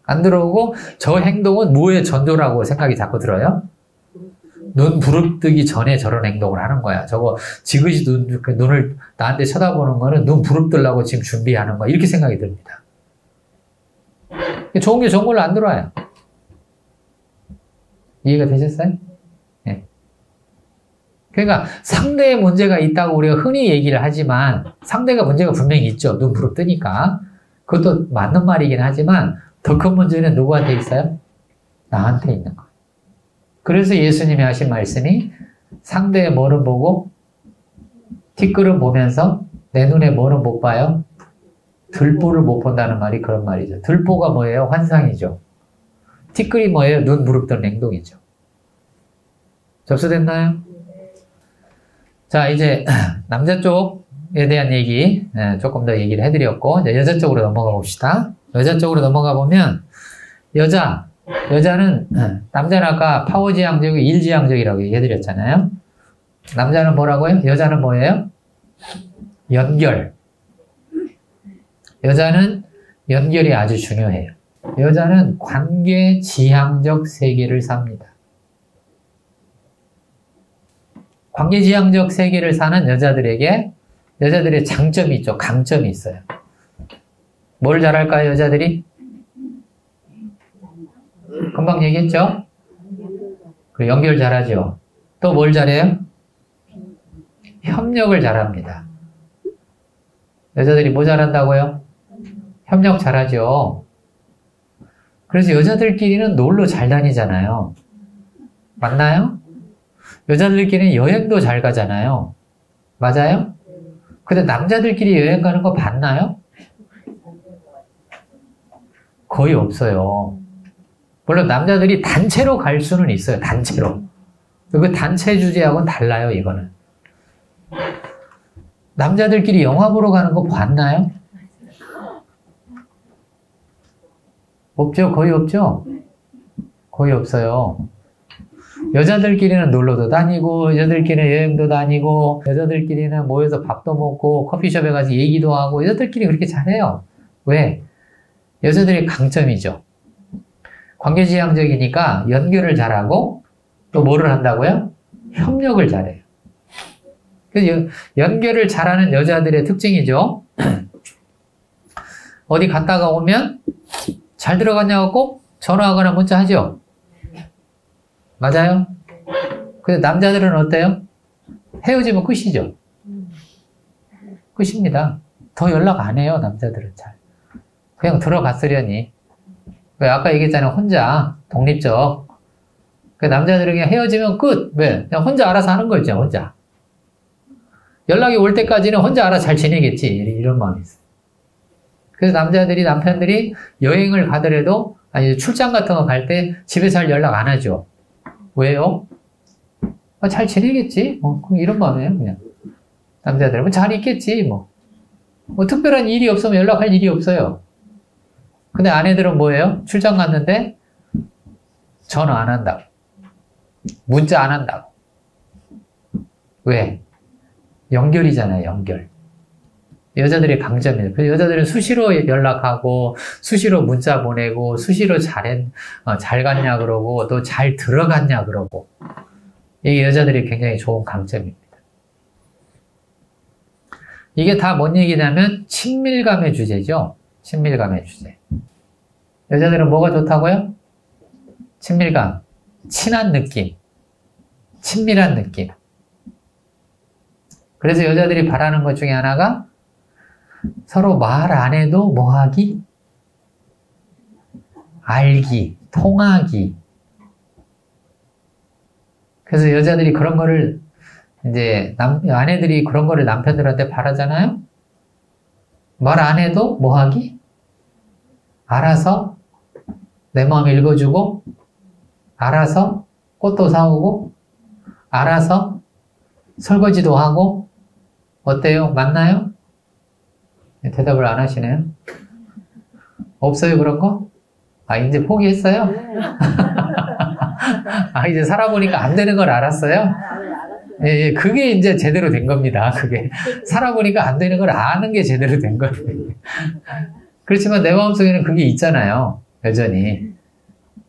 안 들어오고 저 행동은 뭐의 전조라고 생각이 자꾸 들어요? 눈 부릅뜨기 전에 저런 행동을 하는 거야. 저거 지그시 눈을 나한테 쳐다보는 거는 눈 부릅뜨려고 지금 준비하는 거야. 이렇게 생각이 듭니다. 좋은 게 좋은 걸로 안 들어와요. 이해가 되셨어요? 네. 그러니까 상대의 문제가 있다고 우리가 흔히 얘기를 하지만 상대가 문제가 분명히 있죠. 눈 부릅뜨니까. 그것도 맞는 말이긴 하지만 더 큰 문제는 누구한테 있어요? 나한테 있는 거예요. 그래서 예수님이 하신 말씀이 상대의 뭐를 보고 티끌을 보면서 내 눈에 뭐는 못 봐요? 들보를 못 본다는 말이 그런 말이죠. 들보가 뭐예요? 환상이죠. 티끌이 뭐예요? 눈 부릅뜨는 행동이죠. 접수됐나요? 자, 이제 남자 쪽에 대한 얘기 조금 더 얘기를 해드렸고 이제 여자 쪽으로 넘어가 봅시다. 여자 쪽으로 넘어가 보면 여자는 남자는 아까 파워지향적이고 일지향적이라고 얘기해드렸잖아요. 남자는 뭐라고요? 여자는 뭐예요? 연결. 여자는 연결이 아주 중요해요. 여자는 관계지향적 세계를 삽니다. 관계지향적 세계를 사는 여자들의 장점이 있죠. 강점이 있어요. 뭘 잘할까요, 여자들이? 금방 얘기했죠? 연결 잘하죠. 또 뭘 잘해요? 협력을 잘합니다. 여자들이 뭐 잘한다고요? 협력 잘하죠. 그래서 여자들끼리는 놀러 잘 다니잖아요. 맞나요? 여자들끼리는 여행도 잘 가잖아요. 맞아요? 근데 남자들끼리 여행 가는 거 봤나요? 거의 없어요. 물론 남자들이 단체로 갈 수는 있어요. 단체로. 그 단체 주제하고는 달라요, 이거는. 남자들끼리 영화 보러 가는 거 봤나요? 없죠? 거의 없죠? 거의 없어요. 여자들끼리는 놀러도 다니고, 여자들끼리는 여행도 다니고, 여자들끼리는 모여서 밥도 먹고, 커피숍에 가서 얘기도 하고, 여자들끼리 그렇게 잘해요. 왜? 여자들이 강점이죠. 관계지향적이니까 연결을 잘하고, 또 뭐를 한다고요? 협력을 잘해요. 그래서 연결을 잘하는 여자들의 특징이죠. 어디 갔다가 오면 잘 들어갔냐고 꼭 전화하거나 문자 하죠. 맞아요? 근데 남자들은 어때요? 헤어지면 끝이죠. 끝입니다. 더 연락 안 해요, 남자들은 잘. 그냥 들어갔으려니. 아까 얘기했잖아요. 혼자, 독립적. 남자들은 그냥 헤어지면 끝. 왜? 그냥 혼자 알아서 하는 거죠, 혼자. 연락이 올 때까지는 혼자 알아서 잘 지내겠지. 이런 마음이 있어요. 그래서 남편들이 여행을 가더라도, 아니, 출장 같은 거 갈 때 집에 잘 연락 안 하죠. 왜요? 잘 지내겠지? 이런 마음이에요, 그냥. 남자들은 잘 있겠지, 뭐. 특별한 일이 없으면 연락할 일이 없어요. 근데 아내들은 뭐예요? 출장 갔는데 전화 안 한다고. 문자 안 한다고. 왜? 연결이잖아요, 연결. 여자들의 강점이에요. 그래서 여자들은 수시로 연락하고, 수시로 문자 보내고, 수시로 잘 갔냐 그러고, 또 잘 들어갔냐 그러고. 이게 여자들이 굉장히 좋은 강점입니다. 이게 다 뭔 얘기냐면, 친밀감의 주제죠. 친밀감의 주제. 여자들은 뭐가 좋다고요? 친밀감. 친한 느낌. 친밀한 느낌. 그래서 여자들이 바라는 것 중에 하나가 서로 말 안 해도 뭐 하기? 알기, 통하기. 그래서 여자들이 그런 거를 이제 아내들이 그런 거를 남편들한테 바라잖아요? 말 안 해도 뭐 하기? 알아서 내 마음 읽어주고, 알아서 꽃도 사오고, 알아서 설거지도 하고. 어때요? 맞나요? 대답을 안 하시네요. 없어요, 그런 거? 이제 포기했어요? 이제 살아보니까 안 되는 걸 알았어요? 예, 그게 이제 제대로 된 겁니다. 그게. 살아보니까 안 되는 걸 아는 게 제대로 된 거예요. 그렇지만 내 마음속에는 그게 있잖아요. 여전히.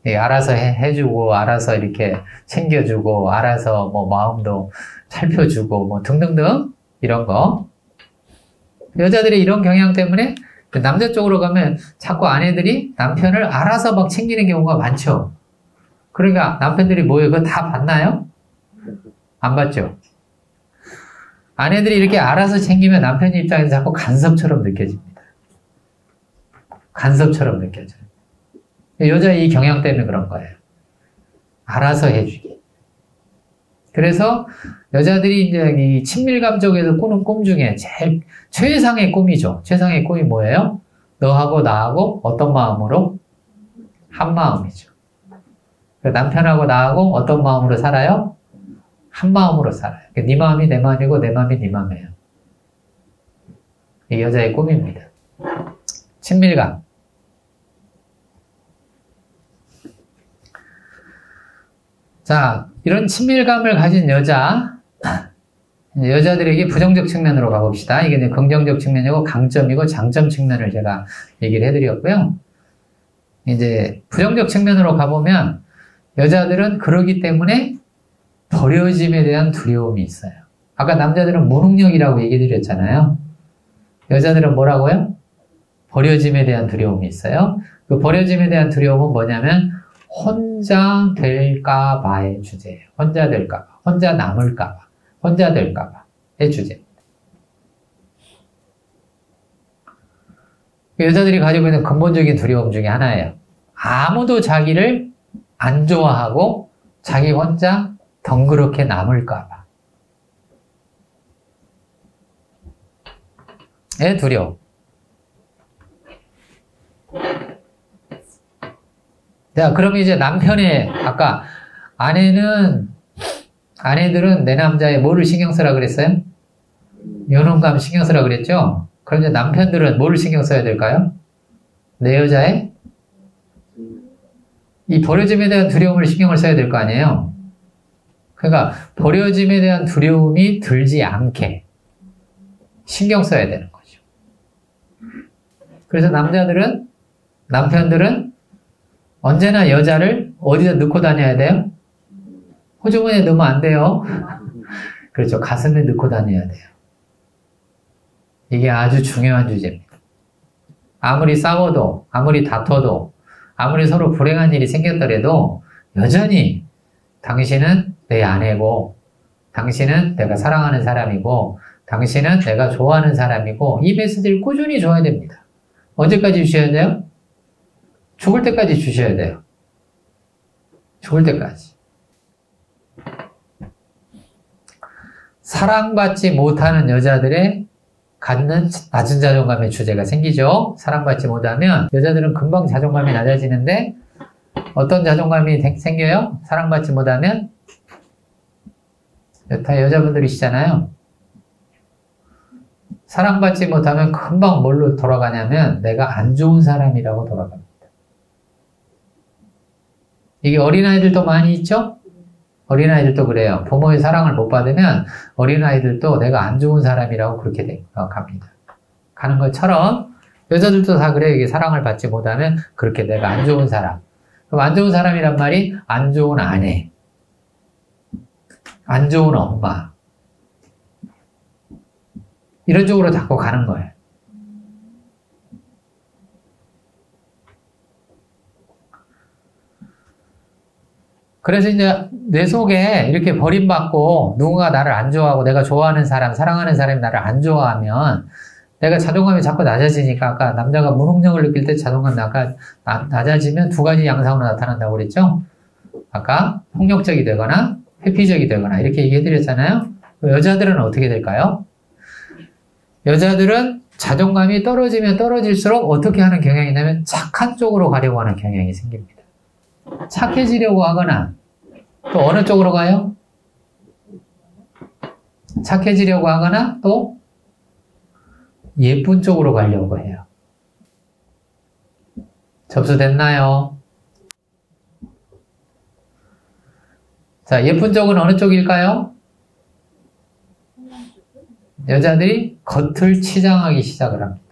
예, 알아서 해주고, 알아서 이렇게 챙겨주고, 알아서 뭐 마음도 살펴주고, 뭐 등등등. 이런 거. 여자들이 이런 경향 때문에 남자 쪽으로 가면 자꾸 아내들이 남편을 알아서 막 챙기는 경우가 많죠. 그러니까 남편들이 뭐예요? 그거 다 봤나요? 안 봤죠? 아내들이 이렇게 알아서 챙기면 남편 입장에서 자꾸 간섭처럼 느껴집니다. 간섭처럼 느껴져요. 여자의 이 경향 때문에 그런 거예요. 알아서 해주기. 그래서 여자들이 이제 이 친밀감 쪽에서 꾸는 꿈 중에 제일 최상의 꿈이죠. 최상의 꿈이 뭐예요? 너하고 나하고 어떤 마음으로? 한 마음이죠. 남편하고 나하고 어떤 마음으로 살아요? 한 마음으로 살아요. 네 마음이 내 마음이고 내 마음이 네 마음이에요. 이 여자의 꿈입니다. 친밀감. 자, 이런 친밀감을 가진 여자들에게 부정적 측면으로 가봅시다. 이게 이제 긍정적 측면이고 강점이고 장점 측면을 제가 얘기를 해드렸고요. 이제 부정적 측면으로 가보면 여자들은 그러기 때문에 버려짐에 대한 두려움이 있어요. 아까 남자들은 무능력이라고 얘기 드렸잖아요. 여자들은 뭐라고요? 버려짐에 대한 두려움이 있어요. 그 버려짐에 대한 두려움은 뭐냐면 혼자 될까봐의 주제예요. 혼자 될까봐, 혼자 남을까봐, 혼자 될까봐의 주제입니다. 여자들이 가지고 있는 근본적인 두려움 중에 하나예요. 아무도 자기를 안 좋아하고 자기 혼자 덩그렇게 남을까 봐. 의 두려움. 자, 그럼 이제 남편의, 아까 아내들은 내 남자의 뭐를 신경 쓰라 그랬어요? 연원감 신경 쓰라 그랬죠? 그럼 이제 남편들은 뭐를 신경 써야 될까요? 내 여자의 이 버려짐에 대한 두려움을 신경을 써야 될 거 아니에요? 그러니까 버려짐에 대한 두려움이 들지 않게 신경 써야 되는 거죠. 그래서 남편들은 언제나 여자를 어디다 넣고 다녀야 돼요? 호주머니에 넣으면 안 돼요. 그렇죠. 가슴에 넣고 다녀야 돼요. 이게 아주 중요한 주제입니다. 아무리 싸워도, 아무리 다퉈도, 아무리 서로 불행한 일이 생겼더라도 여전히 당신은 내 아내고, 당신은 내가 사랑하는 사람이고, 당신은 내가 좋아하는 사람이고, 이 메시지를 꾸준히 줘야 됩니다. 언제까지 주셔야 돼요? 죽을 때까지 주셔야 돼요. 죽을 때까지. 사랑받지 못하는 여자들의 갖는 낮은 자존감의 주제가 생기죠. 사랑받지 못하면 여자들은 금방 자존감이 낮아지는데 어떤 자존감이 생겨요? 사랑받지 못하면? 다 여자분들이시잖아요. 사랑받지 못하면 금방 뭘로 돌아가냐면 내가 안 좋은 사람이라고 돌아갑니다. 이게 어린아이들도 많이 있죠? 어린아이들도 그래요. 부모의 사랑을 못 받으면 어린아이들도 내가 안 좋은 사람이라고 그렇게 갑니다. 가는 것처럼 여자들도 다 그래요. 이게 사랑을 받지 못하면 그렇게 내가 안 좋은 사람. 그럼 안 좋은 사람이란 말이 안 좋은 아내, 안 좋은 엄마, 이런 쪽으로 자꾸 가는 거예요. 그래서 이제 내 속에 이렇게 버림받고 누군가 나를 안 좋아하고 내가 좋아하는 사람, 사랑하는 사람이 나를 안 좋아하면 내가 자존감이 자꾸 낮아지니까 아까 남자가 무능력을 느낄 때 자존감이 낮아지면 두 가지 양상으로 나타난다고 그랬죠? 아까 폭력적이 되거나 회피적이 되거나 이렇게 얘기해드렸잖아요? 여자들은 어떻게 될까요? 여자들은 자존감이 떨어지면 떨어질수록 어떻게 하는 경향이 있냐면 착한 쪽으로 가려고 하는 경향이 생깁니다. 착해지려고 하거나 또 어느 쪽으로 가요? 착해지려고 하거나 또 예쁜 쪽으로 가려고 해요. 접수됐나요? 자, 예쁜 쪽은 어느 쪽일까요? 여자들이 겉을 치장하기 시작을 합니다.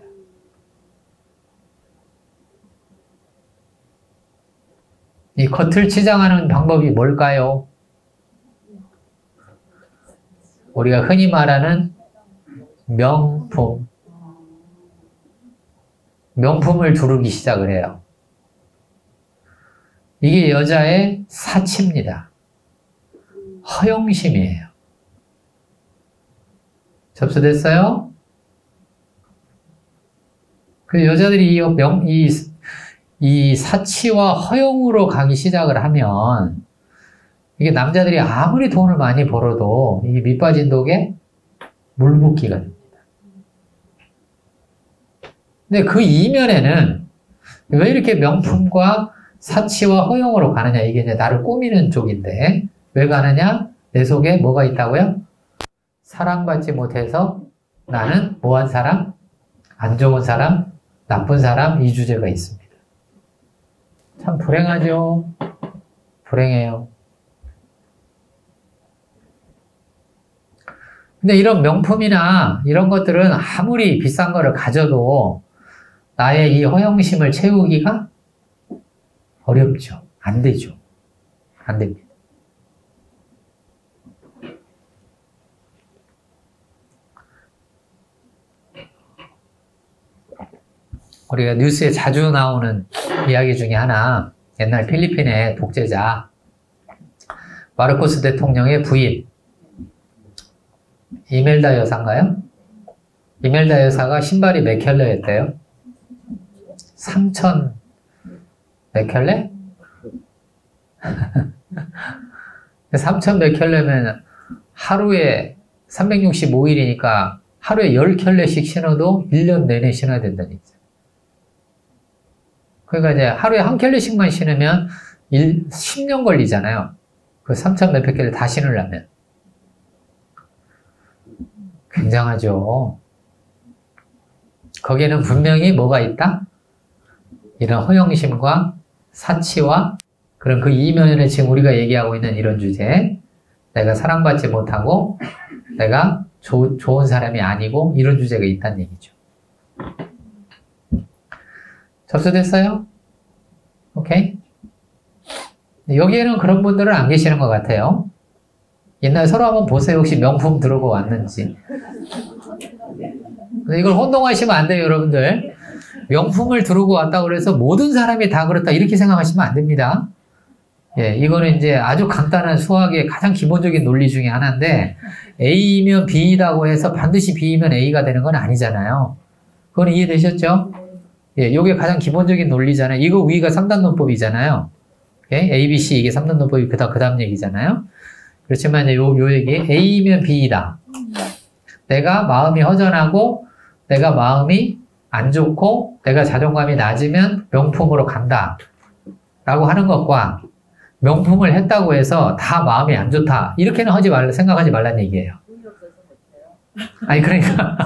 이 겉을 치장하는 방법이 뭘까요? 우리가 흔히 말하는 명품. 명품을 두르기 시작을 해요. 이게 여자의 사치입니다. 허영심이에요. 접수됐어요? 그 여자들이 이 사치와 허영으로 가기 시작을 하면 이게 남자들이 아무리 돈을 많이 벌어도 이게 밑빠진 독에 물 붓기가 됩니다. 근데 그 이면에는 왜 이렇게 명품과 사치와 허영으로 가느냐, 이게 이제 나를 꾸미는 쪽인데 왜 가느냐? 내 속에 뭐가 있다고요? 사랑받지 못해서 나는 뭐한 사람? 안 좋은 사람? 나쁜 사람? 이 주제가 있습니다. 참 불행하죠? 불행해요. 근데 이런 명품이나 이런 것들은 아무리 비싼 거를 가져도 나의 이 허영심을 채우기가 어렵죠. 안 되죠. 안 됩니다. 우리가 뉴스에 자주 나오는 이야기 중에 하나, 옛날 필리핀의 독재자 마르코스 대통령의 부인 이멜다 여사인가요? 이멜다 여사가 신발이 몇 켤레였대요? 3천 몇 켤레? 3천 몇 켤레면 하루에 365일이니까 하루에 10켤레씩 신어도 1년 내내 신어야 된다는 얘기죠. 그러니까 이제 하루에 한 켤레씩만 신으면 10년 걸리잖아요. 그 3천 몇백 켤레 다 신으려면. 굉장하죠. 거기에는 분명히 뭐가 있다? 이런 허영심과 사치와 그런 그 이면에 지금 우리가 얘기하고 있는 이런 주제, 내가 사랑받지 못하고 내가 좋은 사람이 아니고 이런 주제가 있다는 얘기죠. 접수됐어요? 오케이? 여기에는 그런 분들은 안 계시는 것 같아요. 옛날 서로 한번 보세요. 혹시 명품 들고 왔는지. 이걸 혼동하시면 안 돼요, 여러분들. 명품을 들고 왔다고 그래서 모든 사람이 다 그렇다 이렇게 생각하시면 안 됩니다. 예, 이거는 이제 아주 간단한 수학의 가장 기본적인 논리 중에 하나인데 A이면 B이라고 해서 반드시 B이면 A가 되는 건 아니잖아요. 그건 이해되셨죠? 예, 이게 가장 기본적인 논리잖아요. 이거 위가 3단론법이잖아요. 예, A, B, C 이게 3단론법이 그 다음 얘기잖아요. 그렇지만 이제 요 얘기 A이면 B이다. 내가 마음이 허전하고 내가 마음이 안 좋고 내가 자존감이 낮으면 명품으로 간다 라고 하는 것과 명품을 했다고 해서 다 마음이 안 좋다 이렇게는 생각하지 말란 얘기예요. 아니 그러니까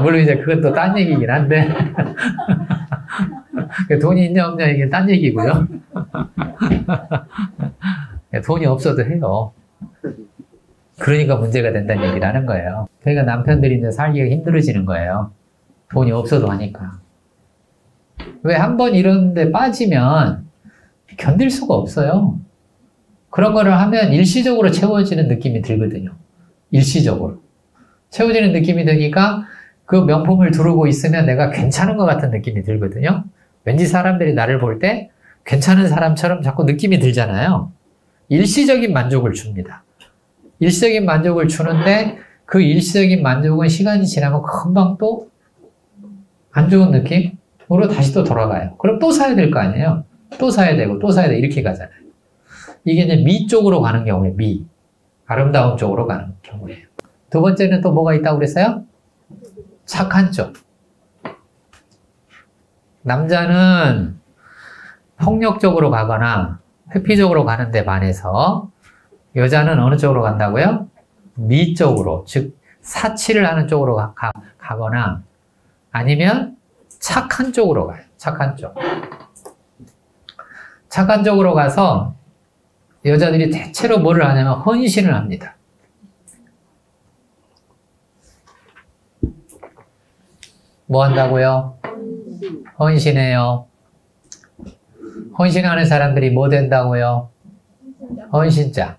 물론 이제 그건 또 딴 얘기긴 한데 돈이 있냐 없냐 이게 딴 얘기고요. 돈이 없어도 해요. 그러니까 문제가 된다는 얘기를 하는 거예요. 그러니까 남편들이 이제 살기가 힘들어지는 거예요. 돈이 없어도 하니까. 왜 한 번 이런 데 빠지면 견딜 수가 없어요. 그런 거를 하면 일시적으로 채워지는 느낌이 들거든요. 일시적으로. 채워지는 느낌이 드니까 그 명품을 두르고 있으면 내가 괜찮은 것 같은 느낌이 들거든요. 왠지 사람들이 나를 볼 때 괜찮은 사람처럼 자꾸 느낌이 들잖아요. 일시적인 만족을 줍니다. 일시적인 만족을 주는데 그 일시적인 만족은 시간이 지나면 금방 또 안 좋은 느낌으로 다시 또 돌아가요. 그럼 또 사야 될 거 아니에요. 또 사야 되고 또 사야 되고 이렇게 가잖아요. 이게 이제 미 쪽으로 가는 경우에 미. 아름다움 쪽으로 가는 경우에요. 두 번째는 또 뭐가 있다고 그랬어요? 착한 쪽. 남자는 폭력적으로 가거나 회피적으로 가는 데 반해서 여자는 어느 쪽으로 간다고요? 미 쪽으로, 즉 사치를 하는 쪽으로 가거나 아니면 착한 쪽으로 가요. 착한 쪽. 착한 쪽으로 가서 여자들이 대체로 뭐를 하냐면 헌신을 합니다. 뭐 한다고요? 헌신해요. 헌신하는 사람들이 뭐 된다고요? 헌신자.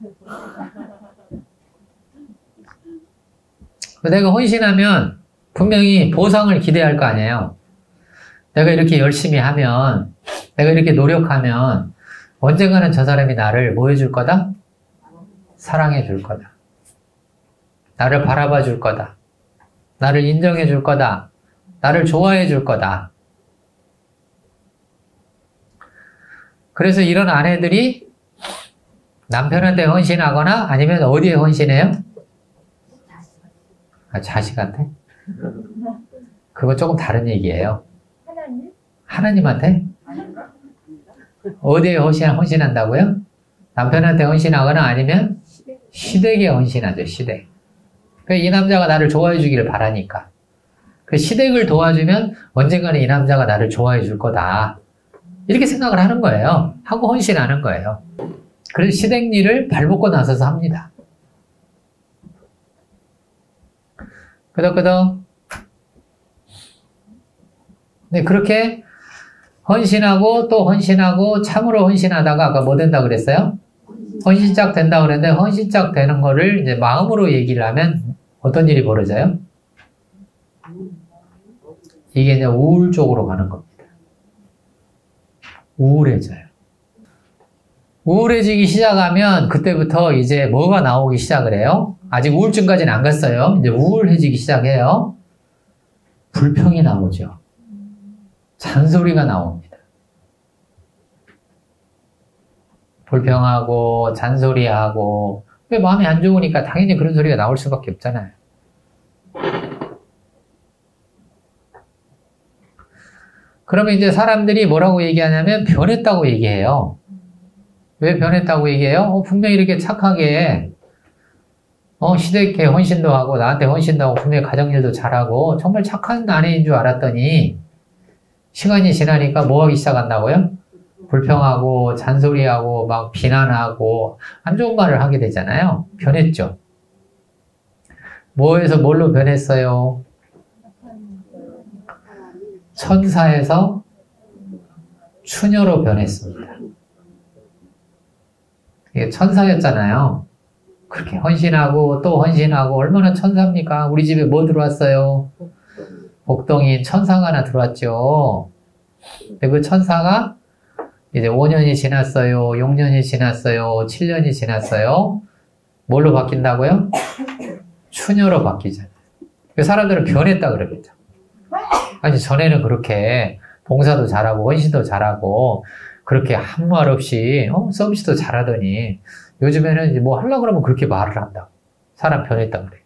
내가 헌신하면 분명히 보상을 기대할 거 아니에요. 내가 이렇게 열심히 하면, 내가 이렇게 노력하면 언젠가는 저 사람이 나를 뭐 해줄 거다? 사랑해 줄 거다. 나를 바라봐 줄 거다. 나를 인정해 줄 거다. 나를 좋아해 줄 거다. 그래서 이런 아내들이 남편한테 헌신하거나 아니면 어디에 헌신해요? 자식한테? 그건 조금 다른 얘기예요. 하나님한테? 어디에 헌신한다고요? 남편한테 헌신하거나 아니면 시댁에 헌신하죠. 시댁. 이 남자가 나를 좋아해 주기를 바라니까. 그 시댁을 도와주면 언젠가는 이 남자가 나를 좋아해 줄 거다. 이렇게 생각을 하는 거예요. 하고 헌신하는 거예요. 그래서 시댁 일을 발벗고 나서서 합니다. 끄덕끄덕. 네, 그렇게 헌신하고 또 헌신하고 참으로 헌신하다가 아까 뭐 된다 그랬어요? 헌신짝 된다 그랬는데 헌신짝 되는 거를 이제 마음으로 얘기를 하면 어떤 일이 벌어져요? 이게 이제 우울 쪽으로 가는 겁니다. 우울해져요. 우울해지기 시작하면 그때부터 이제 뭐가 나오기 시작을 해요? 아직 우울증까지는 안 갔어요. 이제 우울해지기 시작해요. 불평이 나오죠. 잔소리가 나옵니다. 불평하고 잔소리하고 왜 마음이 안 좋으니까 당연히 그런 소리가 나올 수밖에 없잖아요. 그러면 이제 사람들이 뭐라고 얘기하냐면 변했다고 얘기해요. 왜 변했다고 얘기해요? 분명히 이렇게 착하게 시댁에 헌신도 하고 나한테 헌신도 하고 분명히 가정일도 잘하고 정말 착한 아내인 줄 알았더니 시간이 지나니까 뭐 하기 시작한다고요? 불평하고 잔소리하고 막 비난하고 안 좋은 말을 하게 되잖아요. 변했죠. 뭐에서 뭘로 변했어요? 천사에서 추녀로 변했습니다. 이게 천사였잖아요. 그렇게 헌신하고 또 헌신하고 얼마나 천사입니까? 우리 집에 뭐 들어왔어요? 복덩이 천사가 하나 들어왔죠. 근데 그 천사가 이제 5년이 지났어요. 6년이 지났어요. 7년이 지났어요. 뭘로 바뀐다고요? 추녀로 바뀌잖아요. 사람들은 변했다 그러겠죠. 아니 전에는 그렇게 봉사도 잘하고 헌신도 잘하고 그렇게 아무 말 없이 서비스도 잘하더니 요즘에는 이제 뭐 하려고 그러면 그렇게 말을 한다. 사람 변했다 그래.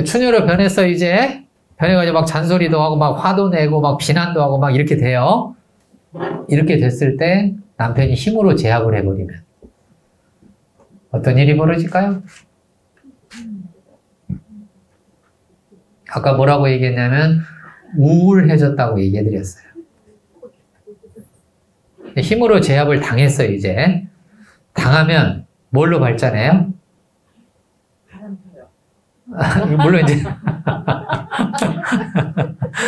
추녀로 변했어 이제. 변해가지고 막 잔소리도 하고 막 화도 내고 막 비난도 하고 막 이렇게 돼요. 이렇게 됐을 때 남편이 힘으로 제압을 해버리면 어떤 일이 벌어질까요? 아까 뭐라고 얘기했냐면 우울해졌다고 얘기해드렸어요. 힘으로 제압을 당했어요 이제. 당하면 뭘로 발전해요? 물론 이제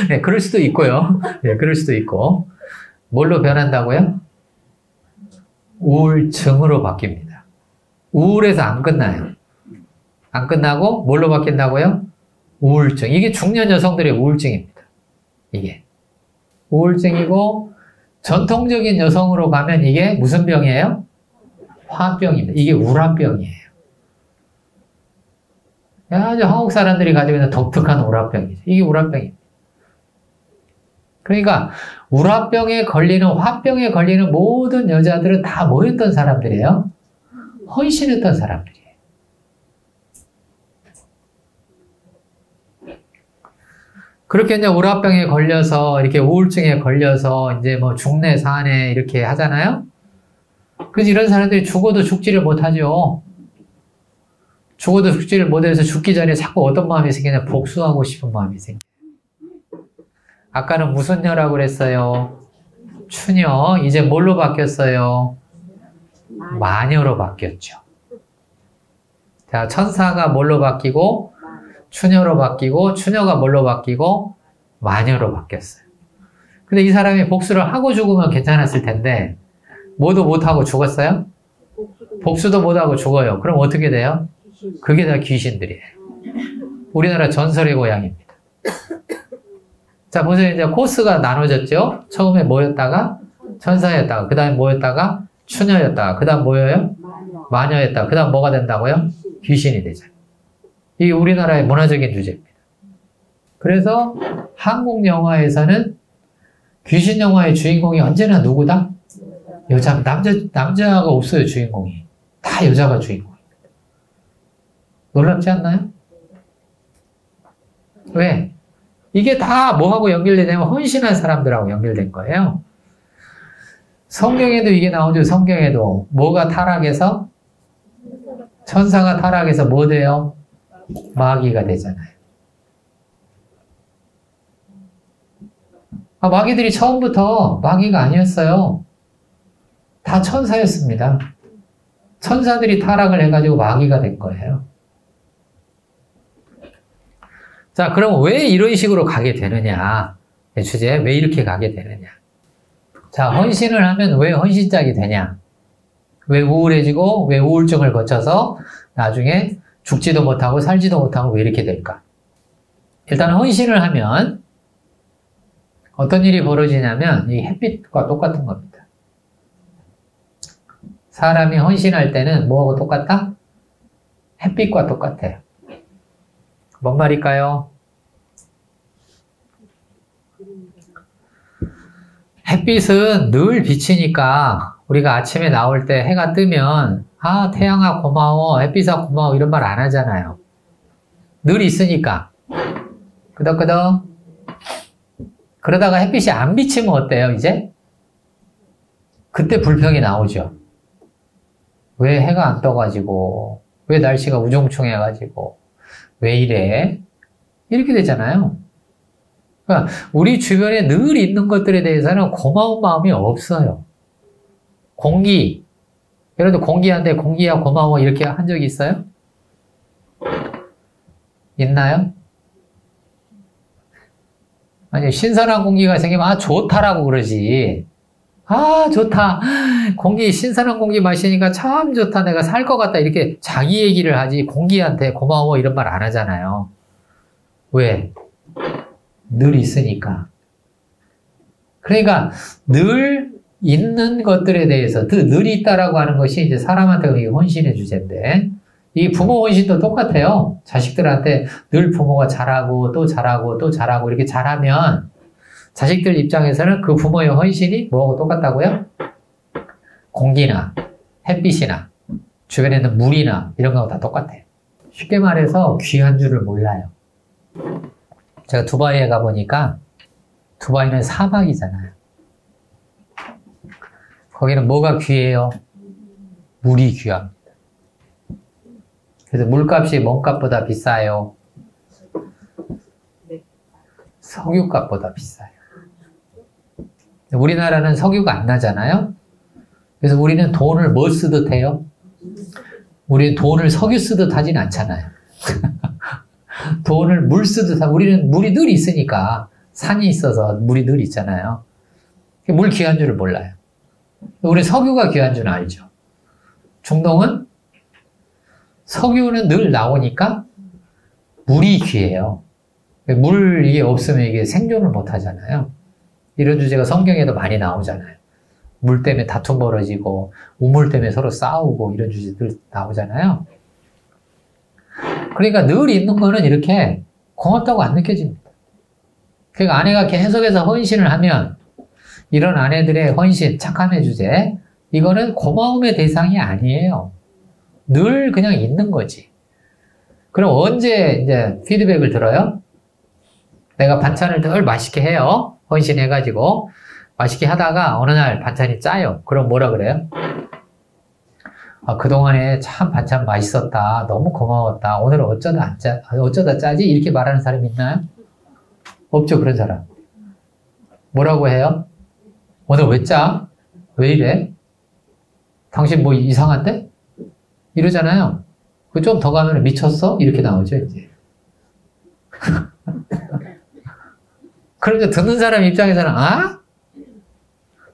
네, 그럴 수도 있고요. 네, 그럴 수도 있고 뭘로 변한다고요? 우울증으로 바뀝니다. 우울해서 안 끝나요. 안 끝나고 뭘로 바뀐다고요? 우울증. 이게 중년 여성들의 우울증입니다. 이게 우울증이고 전통적인 여성으로 가면 이게 무슨 병이에요? 화병입니다. 이게 우라병이에요. 아주 한국 사람들이 가지고 있는 독특한 우라병이죠. 이게 우라병입니다. 그러니까 우라병에 걸리는 화병에 걸리는 모든 여자들은 다 뭐였던 사람들이에요? 헌신했던 사람들이에요. 그렇게 이제 우라병에 걸려서 이렇게 우울증에 걸려서 이제 뭐 죽네 사네 이렇게 하잖아요. 그래서 이런 사람들이 죽어도 죽지를 못하죠. 죽어도 죽지를 못해서 죽기 전에 자꾸 어떤 마음이 생기냐? 복수하고 싶은 마음이 생겨요. 아까는 무슨 녀라고 그랬어요? 추녀. 이제 뭘로 바뀌었어요? 마녀로 바뀌었죠. 자, 천사가 뭘로 바뀌고 추녀로 바뀌고 추녀가 뭘로 바뀌고 마녀로 바뀌었어요. 근데 이 사람이 복수를 하고 죽으면 괜찮았을 텐데 뭐도 못하고 죽었어요? 복수도 못하고 죽어요. 그럼 어떻게 돼요? 그게 다 귀신들이에요. 우리나라 전설의 고향입니다. 자, 보세요. 이제 코스가 나눠졌죠? 처음에 뭐였다가? 천사였다가, 그 다음에 뭐였다가? 추녀였다가, 그 다음 뭐예요? 마녀였다가, 그 다음 뭐가 된다고요? 귀신이 되죠. 이게 우리나라의 문화적인 주제입니다. 그래서 한국 영화에서는 귀신 영화의 주인공이 언제나 누구다? 여자, 남자가 없어요, 주인공이. 다 여자가 주인공. 놀랍지 않나요? 왜? 이게 다 뭐하고 연결되냐면 헌신한 사람들하고 연결된 거예요. 성경에도 이게 나오죠. 성경에도 뭐가 타락해서? 천사가 타락해서 뭐 돼요? 마귀가 되잖아요. 마귀들이 처음부터 마귀가 아니었어요. 다 천사였습니다. 천사들이 타락을 해가지고 마귀가 된 거예요. 자, 그럼 왜 이런 식으로 가게 되느냐? 주제, 왜 이렇게 가게 되느냐? 자, 헌신을 하면 왜 헌신짝이 되냐? 왜 우울해지고, 왜 우울증을 거쳐서 나중에 죽지도 못하고 살지도 못하고 왜 이렇게 될까? 일단 헌신을 하면 어떤 일이 벌어지냐면 이 햇빛과 똑같은 겁니다. 사람이 헌신할 때는 뭐하고 똑같다? 햇빛과 똑같아요. 뭔 말일까요? 햇빛은 늘 비치니까 우리가 아침에 나올 때 해가 뜨면 아, 태양아 고마워, 햇빛아 고마워 이런 말 안 하잖아요. 늘 있으니까. 끄덕끄덕. 그러다가 햇빛이 안 비치면 어때요, 이제? 그때 불평이 나오죠. 왜 해가 안 떠가지고, 왜 날씨가 우중충해가지고, 왜 이래? 이렇게 되잖아요. 그러니까 우리 주변에 늘 있는 것들에 대해서는 고마운 마음이 없어요. 공기. 예를 들어 공기한테 공기야 고마워 이렇게 한 적이 있어요? 있나요? 아니, 신선한 공기가 생기면 아 좋다라고 그러지. 아 좋다. 공기 신선한 공기 마시니까 참 좋다. 내가 살 것 같다. 이렇게 자기 얘기를 하지 공기한테 고마워 이런 말 안 하잖아요. 왜? 늘 있으니까. 그러니까 늘 있는 것들에 대해서 늘 있다라고 하는 것이 이제 사람한테 헌신의 주제인데 이 부모 헌신도 똑같아요. 자식들한테 늘 부모가 잘하고 또 잘하고 또 잘하고 이렇게 잘하면 자식들 입장에서는 그 부모의 헌신이 뭐하고 똑같다고요? 공기나 햇빛이나 주변에 있는 물이나 이런 거하고 다 똑같아요. 쉽게 말해서 귀한 줄을 몰라요. 제가 두바이에 가보니까 두바이는 사막이잖아요. 거기는 뭐가 귀해요? 물이 귀합니다. 그래서 물값이 몸값보다 비싸요. 석유값보다 비싸요. 우리나라는 석유가 안 나잖아요. 그래서 우리는 돈을 뭐 쓰듯 해요? 우리는 돈을 석유 쓰듯 하진 않잖아요. 돈을 물 쓰듯 하고 우리는 물이 늘 있으니까 산이 있어서 물이 늘 있잖아요. 물 귀한 줄을 몰라요. 우리 석유가 귀한 줄은 알죠. 중동은 석유는 늘 나오니까 물이 귀해요. 물 이게 없으면 이게 생존을 못 하잖아요. 이런 주제가 성경에도 많이 나오잖아요. 물 때문에 다툼 벌어지고 우물 때문에 서로 싸우고 이런 주제들 나오잖아요. 그러니까 늘 있는 거는 이렇게 고맙다고 안 느껴집니다. 그러니까 아내가 계속해서 헌신을 하면 이런 아내들의 헌신, 착함의 주제 이거는 고마움의 대상이 아니에요. 늘 그냥 있는 거지. 그럼 언제 이제 피드백을 들어요? 내가 반찬을 늘 맛있게 해요. 헌신해가지고 맛있게 하다가 어느 날 반찬이 짜요. 그럼 뭐라 그래요? 아, 그동안에 참 반찬 맛있었다. 너무 고마웠다. 오늘은 어쩌다 짜지? 이렇게 말하는 사람 있나요? 없죠, 그런 사람. 뭐라고 해요? 오늘 왜 짜? 왜 이래? 당신 뭐 이상한데? 이러잖아요. 그 좀 더 가면 미쳤어? 이렇게 나오죠, 이제. 그런데 듣는 사람 입장에서는, 아?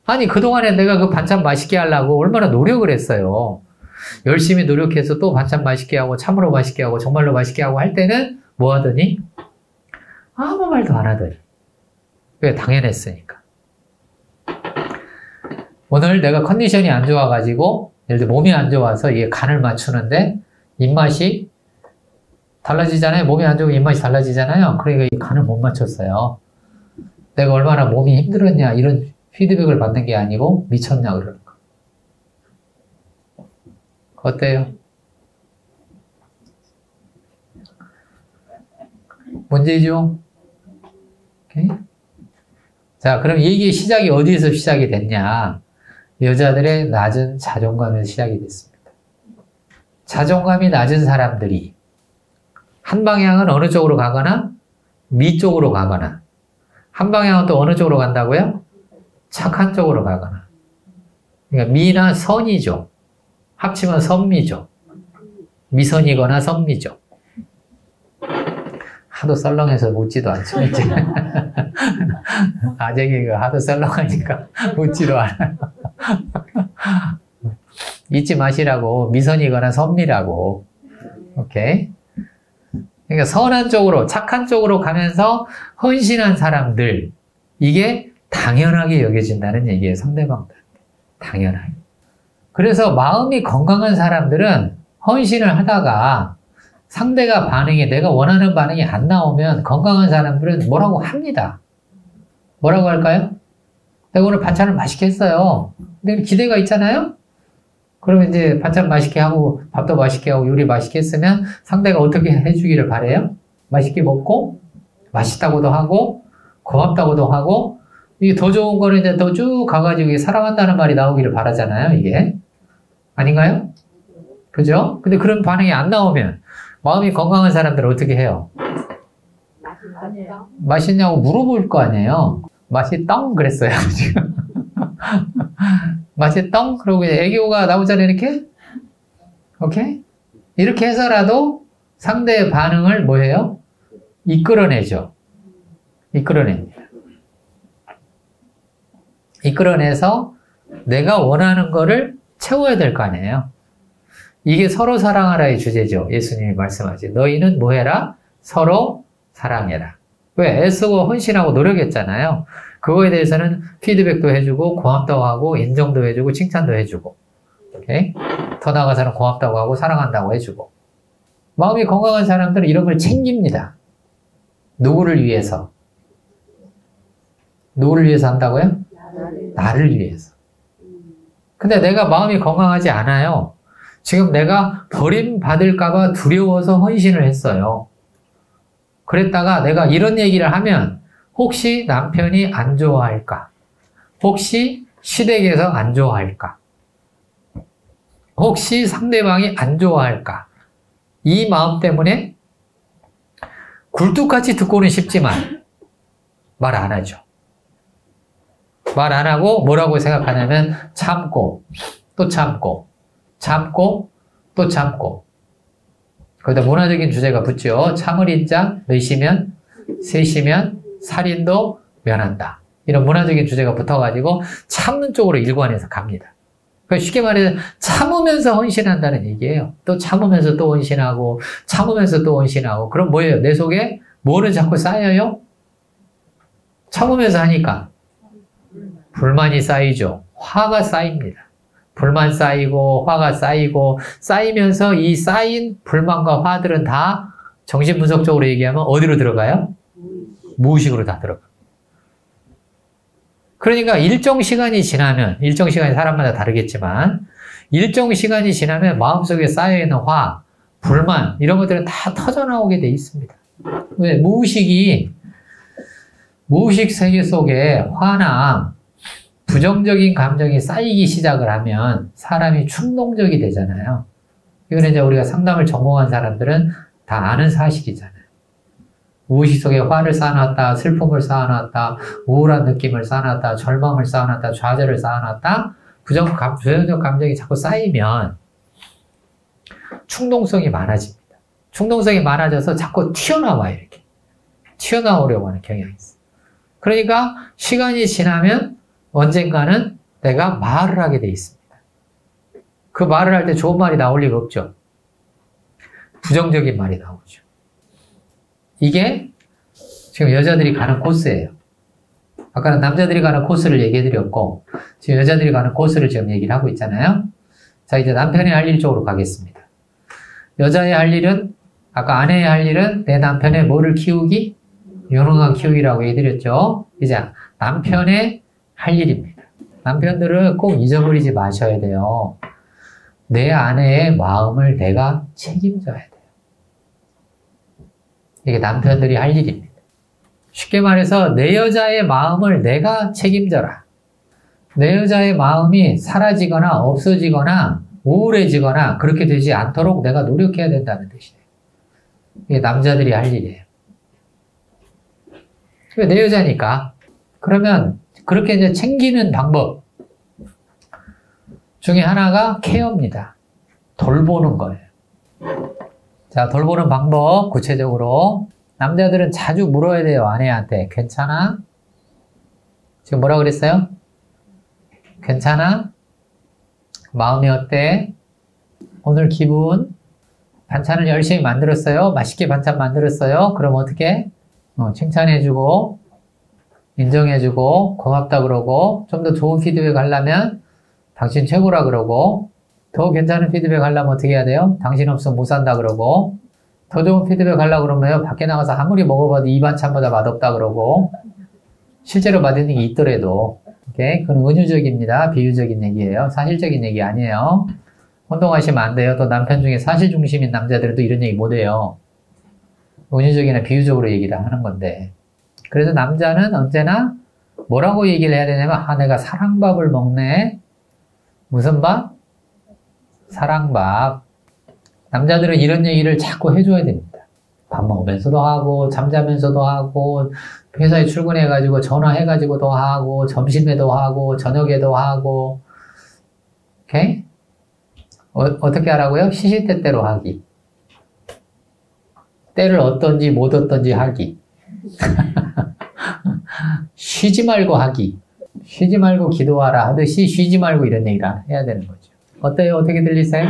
아니, 그동안에 내가 그 반찬 맛있게 하려고 얼마나 노력을 했어요. 열심히 노력해서 또 반찬 맛있게 하고, 참으로 맛있게 하고, 정말로 맛있게 하고 할 때는 뭐 하더니? 아무 말도 안 하더니. 왜? 당연했으니까. 오늘 내가 컨디션이 안 좋아가지고, 예를 들어 몸이 안 좋아서 이게 간을 맞추는데, 입맛이 달라지잖아요. 몸이 안 좋으면 입맛이 달라지잖아요. 그러니까 이 간을 못 맞췄어요. 내가 얼마나 몸이 힘들었냐, 이런 피드백을 받는 게 아니고, 미쳤냐, 그러는 거. 어때요? 문제죠? 오케이? 자, 그럼 얘기의 시작이 어디에서 시작이 됐냐? 여자들의 낮은 자존감에서 시작이 됐습니다. 자존감이 낮은 사람들이 한 방향은 어느 쪽으로 가거나 미 쪽으로 가거나 한 방향은 또 어느 쪽으로 간다고요? 착한 쪽으로 가거나. 그러니까 미나 선이죠. 합치면 선미죠. 미선이거나 선미죠. 하도 썰렁해서 묻지도 않죠. 아재개가 하도 썰렁하니까 묻지도 않아요. 잊지 마시라고. 미선이거나 선미라고. 오케이. 그러니까 선한 쪽으로, 착한 쪽으로 가면서 헌신한 사람들, 이게 당연하게 여겨진다는 얘기예요. 상대방들. 당연하게. 그래서 마음이 건강한 사람들은 헌신을 하다가 상대가 반응이, 내가 원하는 반응이 안 나오면 건강한 사람들은 뭐라고 합니다. 뭐라고 할까요? 내가 오늘 반찬을 맛있게 했어요. 근데 기대가 있잖아요? 그러면 이제 반찬 맛있게 하고, 밥도 맛있게 하고, 요리 맛있게 했으면 상대가 어떻게 해주기를 바래요? 맛있게 먹고, 맛있다고도 하고, 고맙다고도 하고, 이게 더 좋은 거는 이제 더 쭉 가가지고 사랑한다는 말이 나오기를 바라잖아요, 이게. 아닌가요? 그죠? 근데 그런 반응이 안 나오면, 마음이 건강한 사람들은 어떻게 해요? 맛있냐고 물어볼 거 아니에요? 맛있덩? 그랬어요, 지금. 맛있덩? 그러고 애교가 나오잖아요, 이렇게? 오케이? 이렇게 해서라도 상대의 반응을 뭐 해요? 이끌어내죠. 이끌어냅니다. 이끌어내서 내가 원하는 거를 채워야 될 거 아니에요? 이게 서로 사랑하라의 주제죠. 예수님이 말씀하지. 너희는 뭐 해라? 서로 사랑해라. 왜? 애쓰고 헌신하고 노력했잖아요. 그거에 대해서는 피드백도 해주고 고맙다고 하고 인정도 해주고 칭찬도 해주고, 오케이? 더 나아가서는 고맙다고 하고 사랑한다고 해주고. 마음이 건강한 사람들은 이런 걸 챙깁니다. 누구를 위해서? 누구를 위해서 한다고요? 나를 위해서. 근데 내가 마음이 건강하지 않아요. 지금 내가 버림받을까봐 두려워서 헌신을 했어요. 그랬다가 내가 이런 얘기를 하면 혹시 남편이 안 좋아할까? 혹시 시댁에서 안 좋아할까? 혹시 상대방이 안 좋아할까? 이 마음 때문에 굴뚝같이 듣고는 싶지만 말 안 하죠. 말 안 하고 뭐라고 생각하냐면 참고 또 참고 참고 또 참고. 거기다 문화적인 주제가 붙죠. 참을 인자 몇이면 셋이면 살인도 면한다. 이런 문화적인 주제가 붙어가지고 참는 쪽으로 일관해서 갑니다. 그러니까 쉽게 말해서 참으면서 헌신한다는 얘기예요. 또 참으면서 또 헌신하고 참으면서 또 헌신하고. 그럼 뭐예요? 내 속에 뭐는 자꾸 쌓여요? 참으면서 하니까 불만이 쌓이죠. 화가 쌓입니다. 불만 쌓이고 화가 쌓이고 쌓이면서 이 쌓인 불만과 화들은 다 정신분석적으로 얘기하면 어디로 들어가요? 무의식으로 다 들어가. 그러니까 일정 시간이 지나면, 일정 시간이 사람마다 다르겠지만 일정 시간이 지나면 마음속에 쌓여있는 화, 불만 이런 것들은 다 터져나오게 돼 있습니다. 왜? 무의식 세계 속에 화나 부정적인 감정이 쌓이기 시작을 하면 사람이 충동적이 되잖아요. 이건 이제 우리가 상담을 전공한 사람들은 다 아는 사실이잖아요. 무의식 속에 화를 쌓아놨다, 슬픔을 쌓아놨다, 우울한 느낌을 쌓아놨다, 절망을 쌓아놨다, 좌절을 쌓아놨다, 부정적 감정이 자꾸 쌓이면 충동성이 많아집니다. 충동성이 많아져서 자꾸 튀어나와요, 이렇게. 튀어나오려고 하는 경향이 있어요. 그러니까 시간이 지나면 언젠가는 내가 말을 하게 돼 있습니다. 그 말을 할 때 좋은 말이 나올 리가 없죠. 부정적인 말이 나오죠. 이게 지금 여자들이 가는 코스예요. 아까는 남자들이 가는 코스를 얘기해 드렸고 지금 여자들이 가는 코스를 지금 얘기를 하고 있잖아요. 자, 이제 남편이 할 일 쪽으로 가겠습니다. 여자의 할 일은, 아까 아내의 할 일은 내 남편의 뭐를 키우기? 유능한 키우기라고 얘기드렸죠. 이제 남편의 할 일입니다. 남편들은 꼭 잊어버리지 마셔야 돼요. 내 아내의 마음을 내가 책임져야 돼요. 이게 남편들이 할 일입니다. 쉽게 말해서 내 여자의 마음을 내가 책임져라. 내 여자의 마음이 사라지거나 없어지거나 우울해지거나 그렇게 되지 않도록 내가 노력해야 된다는 뜻이에요. 이게 남자들이 할 일이에요. 내 여자니까. 그러면 그렇게 이제 챙기는 방법 중에 하나가 케어입니다. 돌보는 거예요. 자, 돌보는 방법 구체적으로 남자들은 자주 물어야 돼요. 아내한테. 괜찮아? 지금 뭐라 그랬어요? 괜찮아? 마음이 어때? 오늘 기분? 반찬을 열심히 만들었어요? 맛있게 반찬 만들었어요? 그럼 어떻게? 칭찬해주고 인정해주고 고맙다 그러고 좀 더 좋은 피드백 하려면 당신 최고라 그러고 더 괜찮은 피드백 하려면 어떻게 해야 돼요? 당신 없으면 못 산다 그러고 더 좋은 피드백 하려고 그러면 밖에 나가서 아무리 먹어봐도 이 반찬보다 맛없다 그러고 실제로 맛있는 게 있더라도 오케이? 그건 은유적입니다. 비유적인 얘기예요. 사실적인 얘기 아니에요. 혼동하시면 안 돼요. 또 남편 중에 사실 중심인 남자들은 또 이런 얘기 못 해요. 은유적이나 비유적으로 얘기를 하는 건데. 그래서 남자는 언제나 뭐라고 얘기를 해야 되냐면, 아, 내가 사랑밥을 먹네. 무슨 밥? 사랑밥. 남자들은 이런 얘기를 자꾸 해줘야 됩니다. 밥 먹으면서도 하고, 잠자면서도 하고, 회사에 출근해가지고 전화해가지고도 하고, 점심에도 하고, 저녁에도 하고. 오케이? 어떻게 하라고요? 시시때때로 하기. 때를 어떤지 못 어떤지 하기. 쉬지 말고 하기. 쉬지 말고 기도하라 하듯이 쉬지 말고 이런 얘기를 해야 되는 거죠. 어때요? 어떻게 들리세요?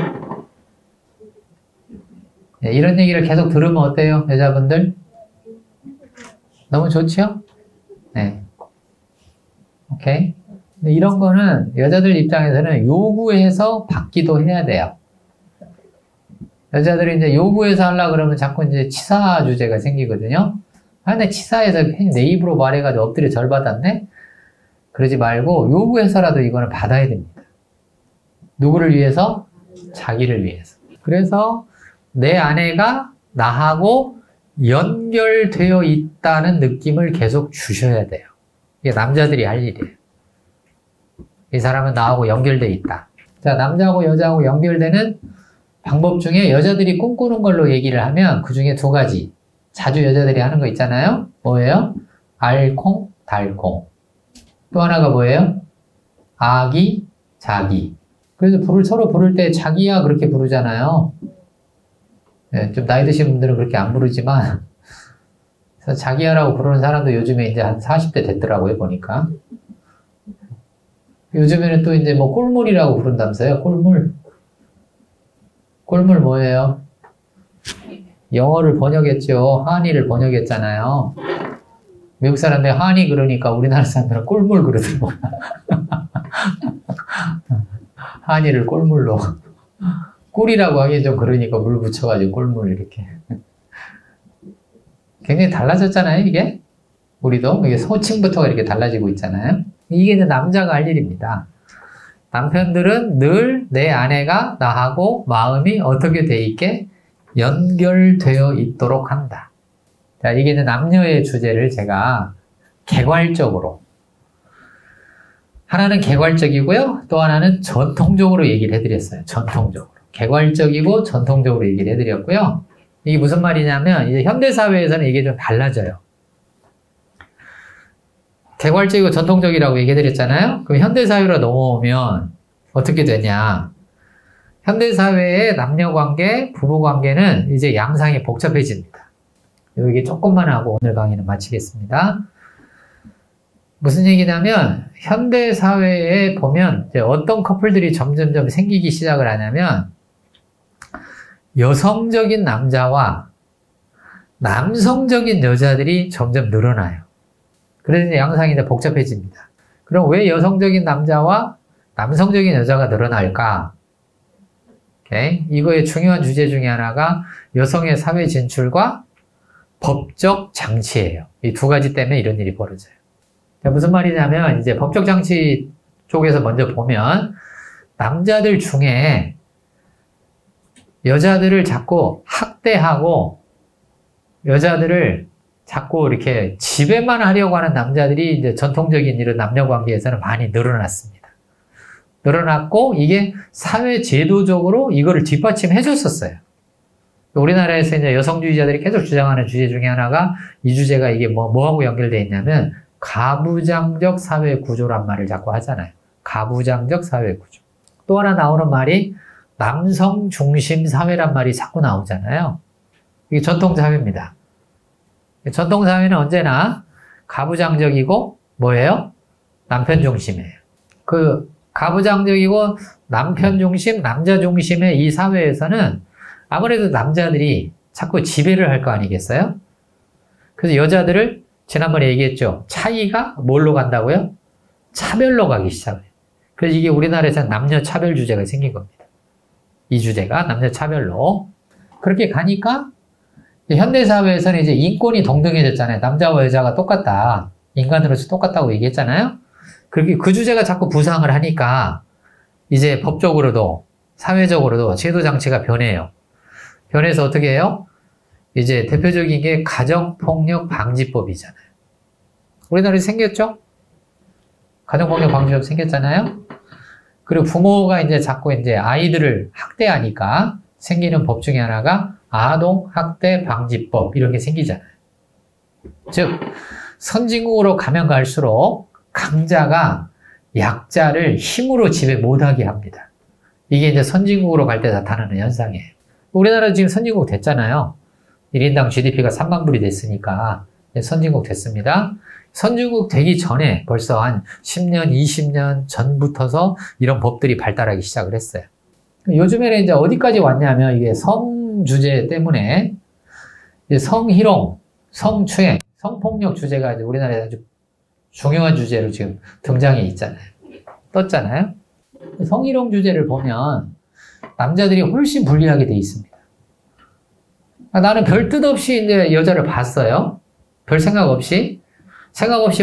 네, 이런 얘기를 계속 들으면 어때요? 여자분들? 너무 좋죠? 네. 오케이. 근데 이런 거는 여자들 입장에서는 요구해서 받기도 해야 돼요. 여자들이 이제 요구해서 하려고 그러면 자꾸 이제 치사 주제가 생기거든요. 아, 근데 치사해서 내 입으로 말해가지고 엎드려 절 받았네? 그러지 말고 요구해서라도 이거는 받아야 됩니다. 누구를 위해서? 자기를 위해서. 그래서 내 아내가 나하고 연결되어 있다는 느낌을 계속 주셔야 돼요. 이게 남자들이 할 일이에요. 이 사람은 나하고 연결되어 있다. 자, 남자하고 여자하고 연결되는 방법 중에 여자들이 꿈꾸는 걸로 얘기를 하면 그 중에 두 가지. 자주 여자들이 하는 거 있잖아요. 뭐예요? 알콩, 달콩. 또 하나가 뭐예요? 아기, 자기. 그래서 서로 부를 때 자기야 그렇게 부르잖아요. 네, 좀 나이 드신 분들은 그렇게 안 부르지만 그래서 자기야라고 부르는 사람도 요즘에 이제 한 40대 됐더라고요, 보니까. 요즘에는 또 이제 뭐 꿀물이라고 부른다면서요. 꿀물. 꿀물 뭐예요? 영어를 번역했죠. 한의를 번역했잖아요. 미국 사람들 한의 그러니까 우리나라 사람들은 꿀물 그러더라고요. 한의를 꿀물로. 꿀이라고 하기엔 좀 그러니까 물 붙여가지고 꿀물 이렇게. 굉장히 달라졌잖아요, 이게. 우리도. 이게 호칭부터가 이렇게 달라지고 있잖아요. 이게 이제 남자가 할 일입니다. 남편들은 늘 내 아내가 나하고 마음이 어떻게 돼 있게 연결되어 있도록 한다. 자, 이게 이제 남녀의 주제를 제가 개괄적으로. 하나는 개괄적이고요. 또 하나는 전통적으로 얘기를 해드렸어요. 전통적으로. 개괄적이고 전통적으로 얘기를 해드렸고요. 이게 무슨 말이냐면, 이제 현대사회에서는 이게 좀 달라져요. 개괄적이고 전통적이라고 얘기해드렸잖아요. 그럼 현대사회로 넘어오면 어떻게 되냐. 현대사회의 남녀관계, 부부관계는 이제 양상이 복잡해집니다. 여기 조금만 하고 오늘 강의는 마치겠습니다. 무슨 얘기냐면 현대사회에 보면 이제 어떤 커플들이 점점점 생기기 시작을 하냐면 여성적인 남자와 남성적인 여자들이 점점 늘어나요. 그래서 이제 양상이 이제 복잡해집니다. 그럼 왜 여성적인 남자와 남성적인 여자가 늘어날까? 오케이? 이거의 중요한 주제 중에 하나가 여성의 사회 진출과 법적 장치예요. 이 두 가지 때문에 이런 일이 벌어져요. 자, 무슨 말이냐면 이제 법적 장치 쪽에서 먼저 보면 남자들 중에 여자들을 자꾸 학대하고 여자들을 자꾸 이렇게 지배만 하려고 하는 남자들이 이제 전통적인 이런 남녀 관계에서는 많이 늘어났습니다. 늘어났고 이게 사회 제도적으로 이거를 뒷받침해 줬었어요. 우리나라에서 이제 여성주의자들이 계속 주장하는 주제 중에 하나가 이 주제가 이게 뭐하고 연결되어 있냐면 가부장적 사회 구조란 말을 자꾸 하잖아요. 가부장적 사회 구조. 또 하나 나오는 말이 남성 중심 사회란 말이 자꾸 나오잖아요. 이게 전통 사회입니다. 전통 사회는 언제나 가부장적이고 뭐예요? 남편 중심이에요. 그 가부장적이고 남편 중심, 남자 중심의 이 사회에서는 아무래도 남자들이 자꾸 지배를 할 거 아니겠어요? 그래서 여자들을 지난번에 얘기했죠. 차이가 뭘로 간다고요? 차별로 가기 시작해요. 그래서 이게 우리나라에서는 남녀 차별 주제가 생긴 겁니다. 이 주제가 남녀 차별로. 그렇게 가니까 현대사회에서는 이제 인권이 동등해졌잖아요. 남자와 여자가 똑같다. 인간으로서 똑같다고 얘기했잖아요. 그렇게 그 주제가 자꾸 부상을 하니까 이제 법적으로도 사회적으로도 제도 장치가 변해요. 변해서 어떻게 해요? 이제 대표적인 게 가정폭력 방지법이잖아요. 우리나라에 생겼죠? 가정폭력 방지법 생겼잖아요? 그리고 부모가 이제 자꾸 이제 아이들을 학대하니까 생기는 법 중에 하나가 아동학대 방지법 이런 게 생기잖아요. 즉, 선진국으로 가면 갈수록 강자가 약자를 힘으로 지배 못하게 합니다. 이게 이제 선진국으로 갈 때 나타나는 현상이에요. 우리나라도 지금 선진국 됐잖아요. 1인당 GDP가 3만 불이 됐으니까 선진국 됐습니다. 선진국 되기 전에 벌써 한 10년, 20년 전부터서 이런 법들이 발달하기 시작을 했어요. 요즘에는 이제 어디까지 왔냐면 이게 성 주제 때문에 성희롱, 성추행, 성폭력 주제가 이제 우리나라에 아주 중요한 주제로 지금 등장해 있잖아요. 떴잖아요. 성희롱 주제를 보면 남자들이 훨씬 불리하게 돼 있습니다. 나는 별 뜻 없이 이제 여자를 봤어요. 별 생각 없이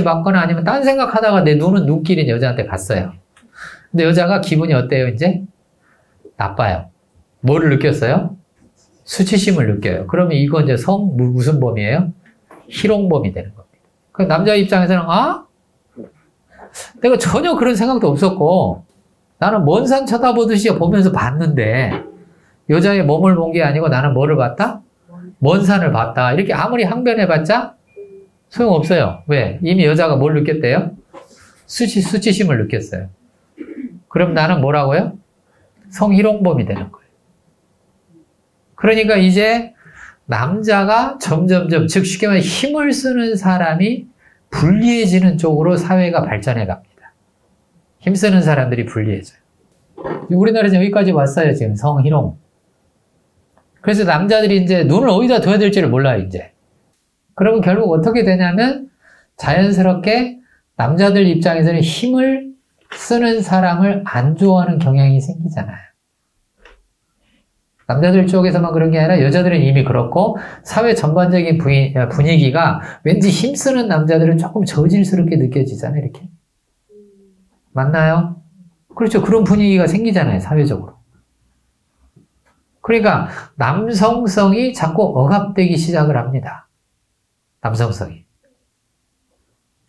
봤거나 아니면 딴 생각하다가 내 눈은 눈길인 여자한테 갔어요. 근데 여자가 기분이 어때요, 이제? 나빠요. 뭐를 느꼈어요? 수치심을 느껴요. 그러면 이건 이제 무슨 범이에요? 희롱범이 되는 겁니다. 그 남자 입장에서는, 내가 전혀 그런 생각도 없었고, 나는 먼 산 쳐다보듯이 보면서 봤는데, 여자의 몸을 본 게 아니고 나는 뭐를 봤다? 먼 산을 봤다. 이렇게 아무리 항변해봤자 소용없어요. 왜? 이미 여자가 뭘 느꼈대요? 수치심을 느꼈어요. 그럼 나는 뭐라고요? 성희롱범이 되는 거예요. 그러니까 이제 남자가 점점점, 즉 쉽게 말해 힘을 쓰는 사람이 불리해지는 쪽으로 사회가 발전해 갑니다. 힘쓰는 사람들이 불리해져요. 우리나라 지금 여기까지 왔어요. 지금 성희롱. 그래서 남자들이 이제 눈을 어디다 둬야 될지를 몰라요, 이제. 그러면 결국 어떻게 되냐면 자연스럽게 남자들 입장에서는 힘을 쓰는 사람을 안 좋아하는 경향이 생기잖아요. 남자들 쪽에서만 그런 게 아니라 여자들은 이미 그렇고 사회 전반적인 분위기가 왠지 힘쓰는 남자들은 조금 저질스럽게 느껴지잖아요, 이렇게. 맞나요? 그렇죠. 그런 분위기가 생기잖아요, 사회적으로. 그러니까 남성성이 자꾸 억압되기 시작을 합니다. 남성성이.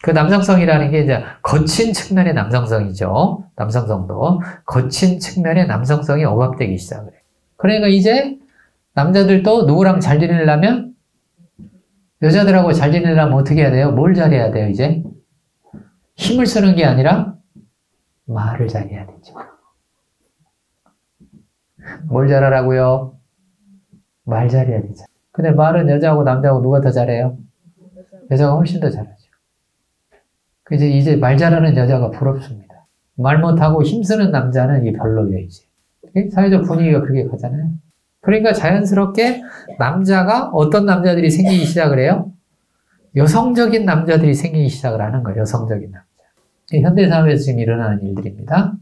그 남성성이라는 게 이제 거친 측면의 남성성이죠. 남성성도. 거친 측면의 남성성이 억압되기 시작을 해요. 그러니까 이제 남자들도 누구랑 잘 지내려면 여자들하고 잘 지내려면 어떻게 해야 돼요? 뭘 잘해야 돼요, 이제? 힘을 쓰는 게 아니라 말을 잘해야 되죠. 뭘 잘하라고요? 말 잘해야 되죠. 근데 말은 여자하고 남자하고 누가 더 잘해요? 여자가 훨씬 더 잘하죠. 이제 말 잘하는 여자가 부럽습니다. 말 못하고 힘쓰는 남자는 이게 별로예요, 이제. 사회적 분위기가 그렇게 가잖아요. 그러니까 자연스럽게 남자가 어떤 남자들이 생기기 시작을 해요? 여성적인 남자들이 생기기 시작을 하는 거예요. 여성적인 남자. 현대사회에서 지금 일어나는 일들입니다.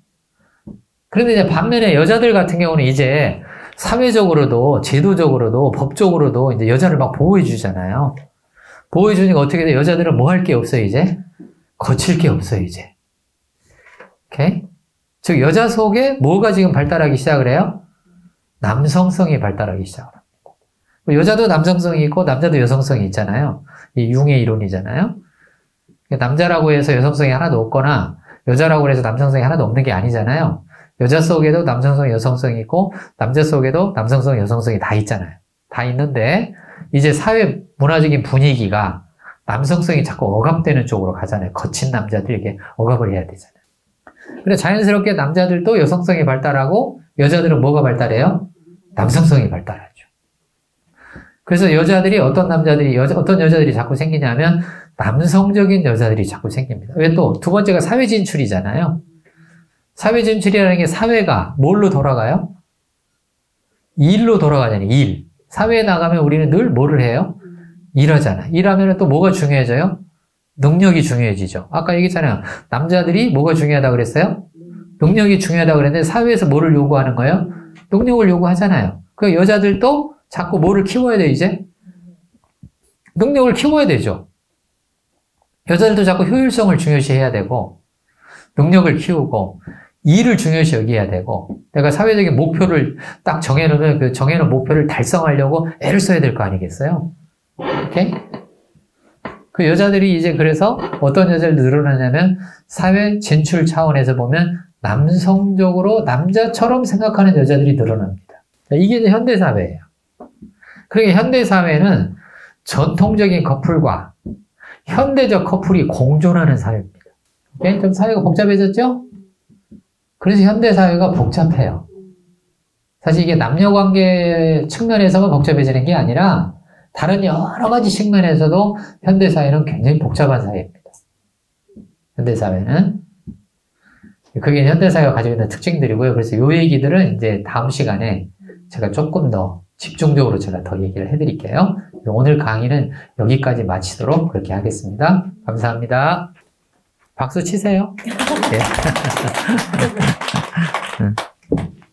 그런데 이제 반면에 여자들 같은 경우는 이제 사회적으로도 제도적으로도 법적으로도 이제 여자를 막 보호해 주잖아요. 보호해 주니까 어떻게 돼요? 여자들은 뭐 할 게 없어요, 이제? 거칠 게 없어요, 이제. 오케이? 즉, 여자 속에 뭐가 지금 발달하기 시작을 해요? 남성성이 발달하기 시작을 합니다. 여자도 남성성이 있고, 남자도 여성성이 있잖아요. 이 융의 이론이잖아요. 남자라고 해서 여성성이 하나도 없거나, 여자라고 해서 남성성이 하나도 없는 게 아니잖아요. 여자 속에도 남성성, 여성성이 있고, 남자 속에도 남성성, 여성성이 다 있잖아요. 다 있는데, 이제 사회 문화적인 분위기가 남성성이 자꾸 억압되는 쪽으로 가잖아요. 거친 남자들에게 억압을 해야 되잖아요. 그래서 자연스럽게 남자들도 여성성이 발달하고 여자들은 뭐가 발달해요? 남성성이 발달하죠. 그래서 여자들이 어떤 여자들이 자꾸 생기냐면 남성적인 여자들이 자꾸 생깁니다. 왜 또 두 번째가 사회 진출이잖아요. 사회 진출이라는 게 사회가 뭘로 돌아가요? 일로 돌아가잖아요. 일. 사회에 나가면 우리는 늘 뭐를 해요? 일하잖아. 일하면 또 뭐가 중요해져요? 능력이 중요해지죠. 아까 얘기했잖아요. 남자들이 뭐가 중요하다고 그랬어요? 능력이 중요하다고 그랬는데 사회에서 뭐를 요구하는 거예요? 능력을 요구하잖아요. 그 여자들도 자꾸 뭐를 키워야 돼요, 이제? 능력을 키워야 되죠. 여자들도 자꾸 효율성을 중요시해야 되고 능력을 키우고 일을 중요시 여겨야 되고 내가 사회적인 목표를 딱 정해놓으면 그 정해놓은 목표를 달성하려고 애를 써야 될 거 아니겠어요? 오케이? 그 여자들이 이제 그래서 어떤 여자를 늘어나냐면 사회 진출 차원에서 보면 남성적으로 남자처럼 생각하는 여자들이 늘어납니다. 이게 이제 현대사회예요. 그러니까 현대사회는 전통적인 커플과 현대적 커플이 공존하는 사회입니다. 오케이? 좀 사회가 복잡해졌죠? 그래서 현대사회가 복잡해요. 사실 이게 남녀관계 측면에서만 복잡해지는 게 아니라 다른 여러 가지 측면에서도 현대사회는 굉장히 복잡한 사회입니다. 현대사회는. 그게 현대사회가 가지고 있는 특징들이고요. 그래서 이 얘기들은 이제 다음 시간에 제가 조금 더 집중적으로 제가 더 얘기를 해드릴게요. 오늘 강의는 여기까지 마치도록 그렇게 하겠습니다. 감사합니다. 박수 치세요. 네.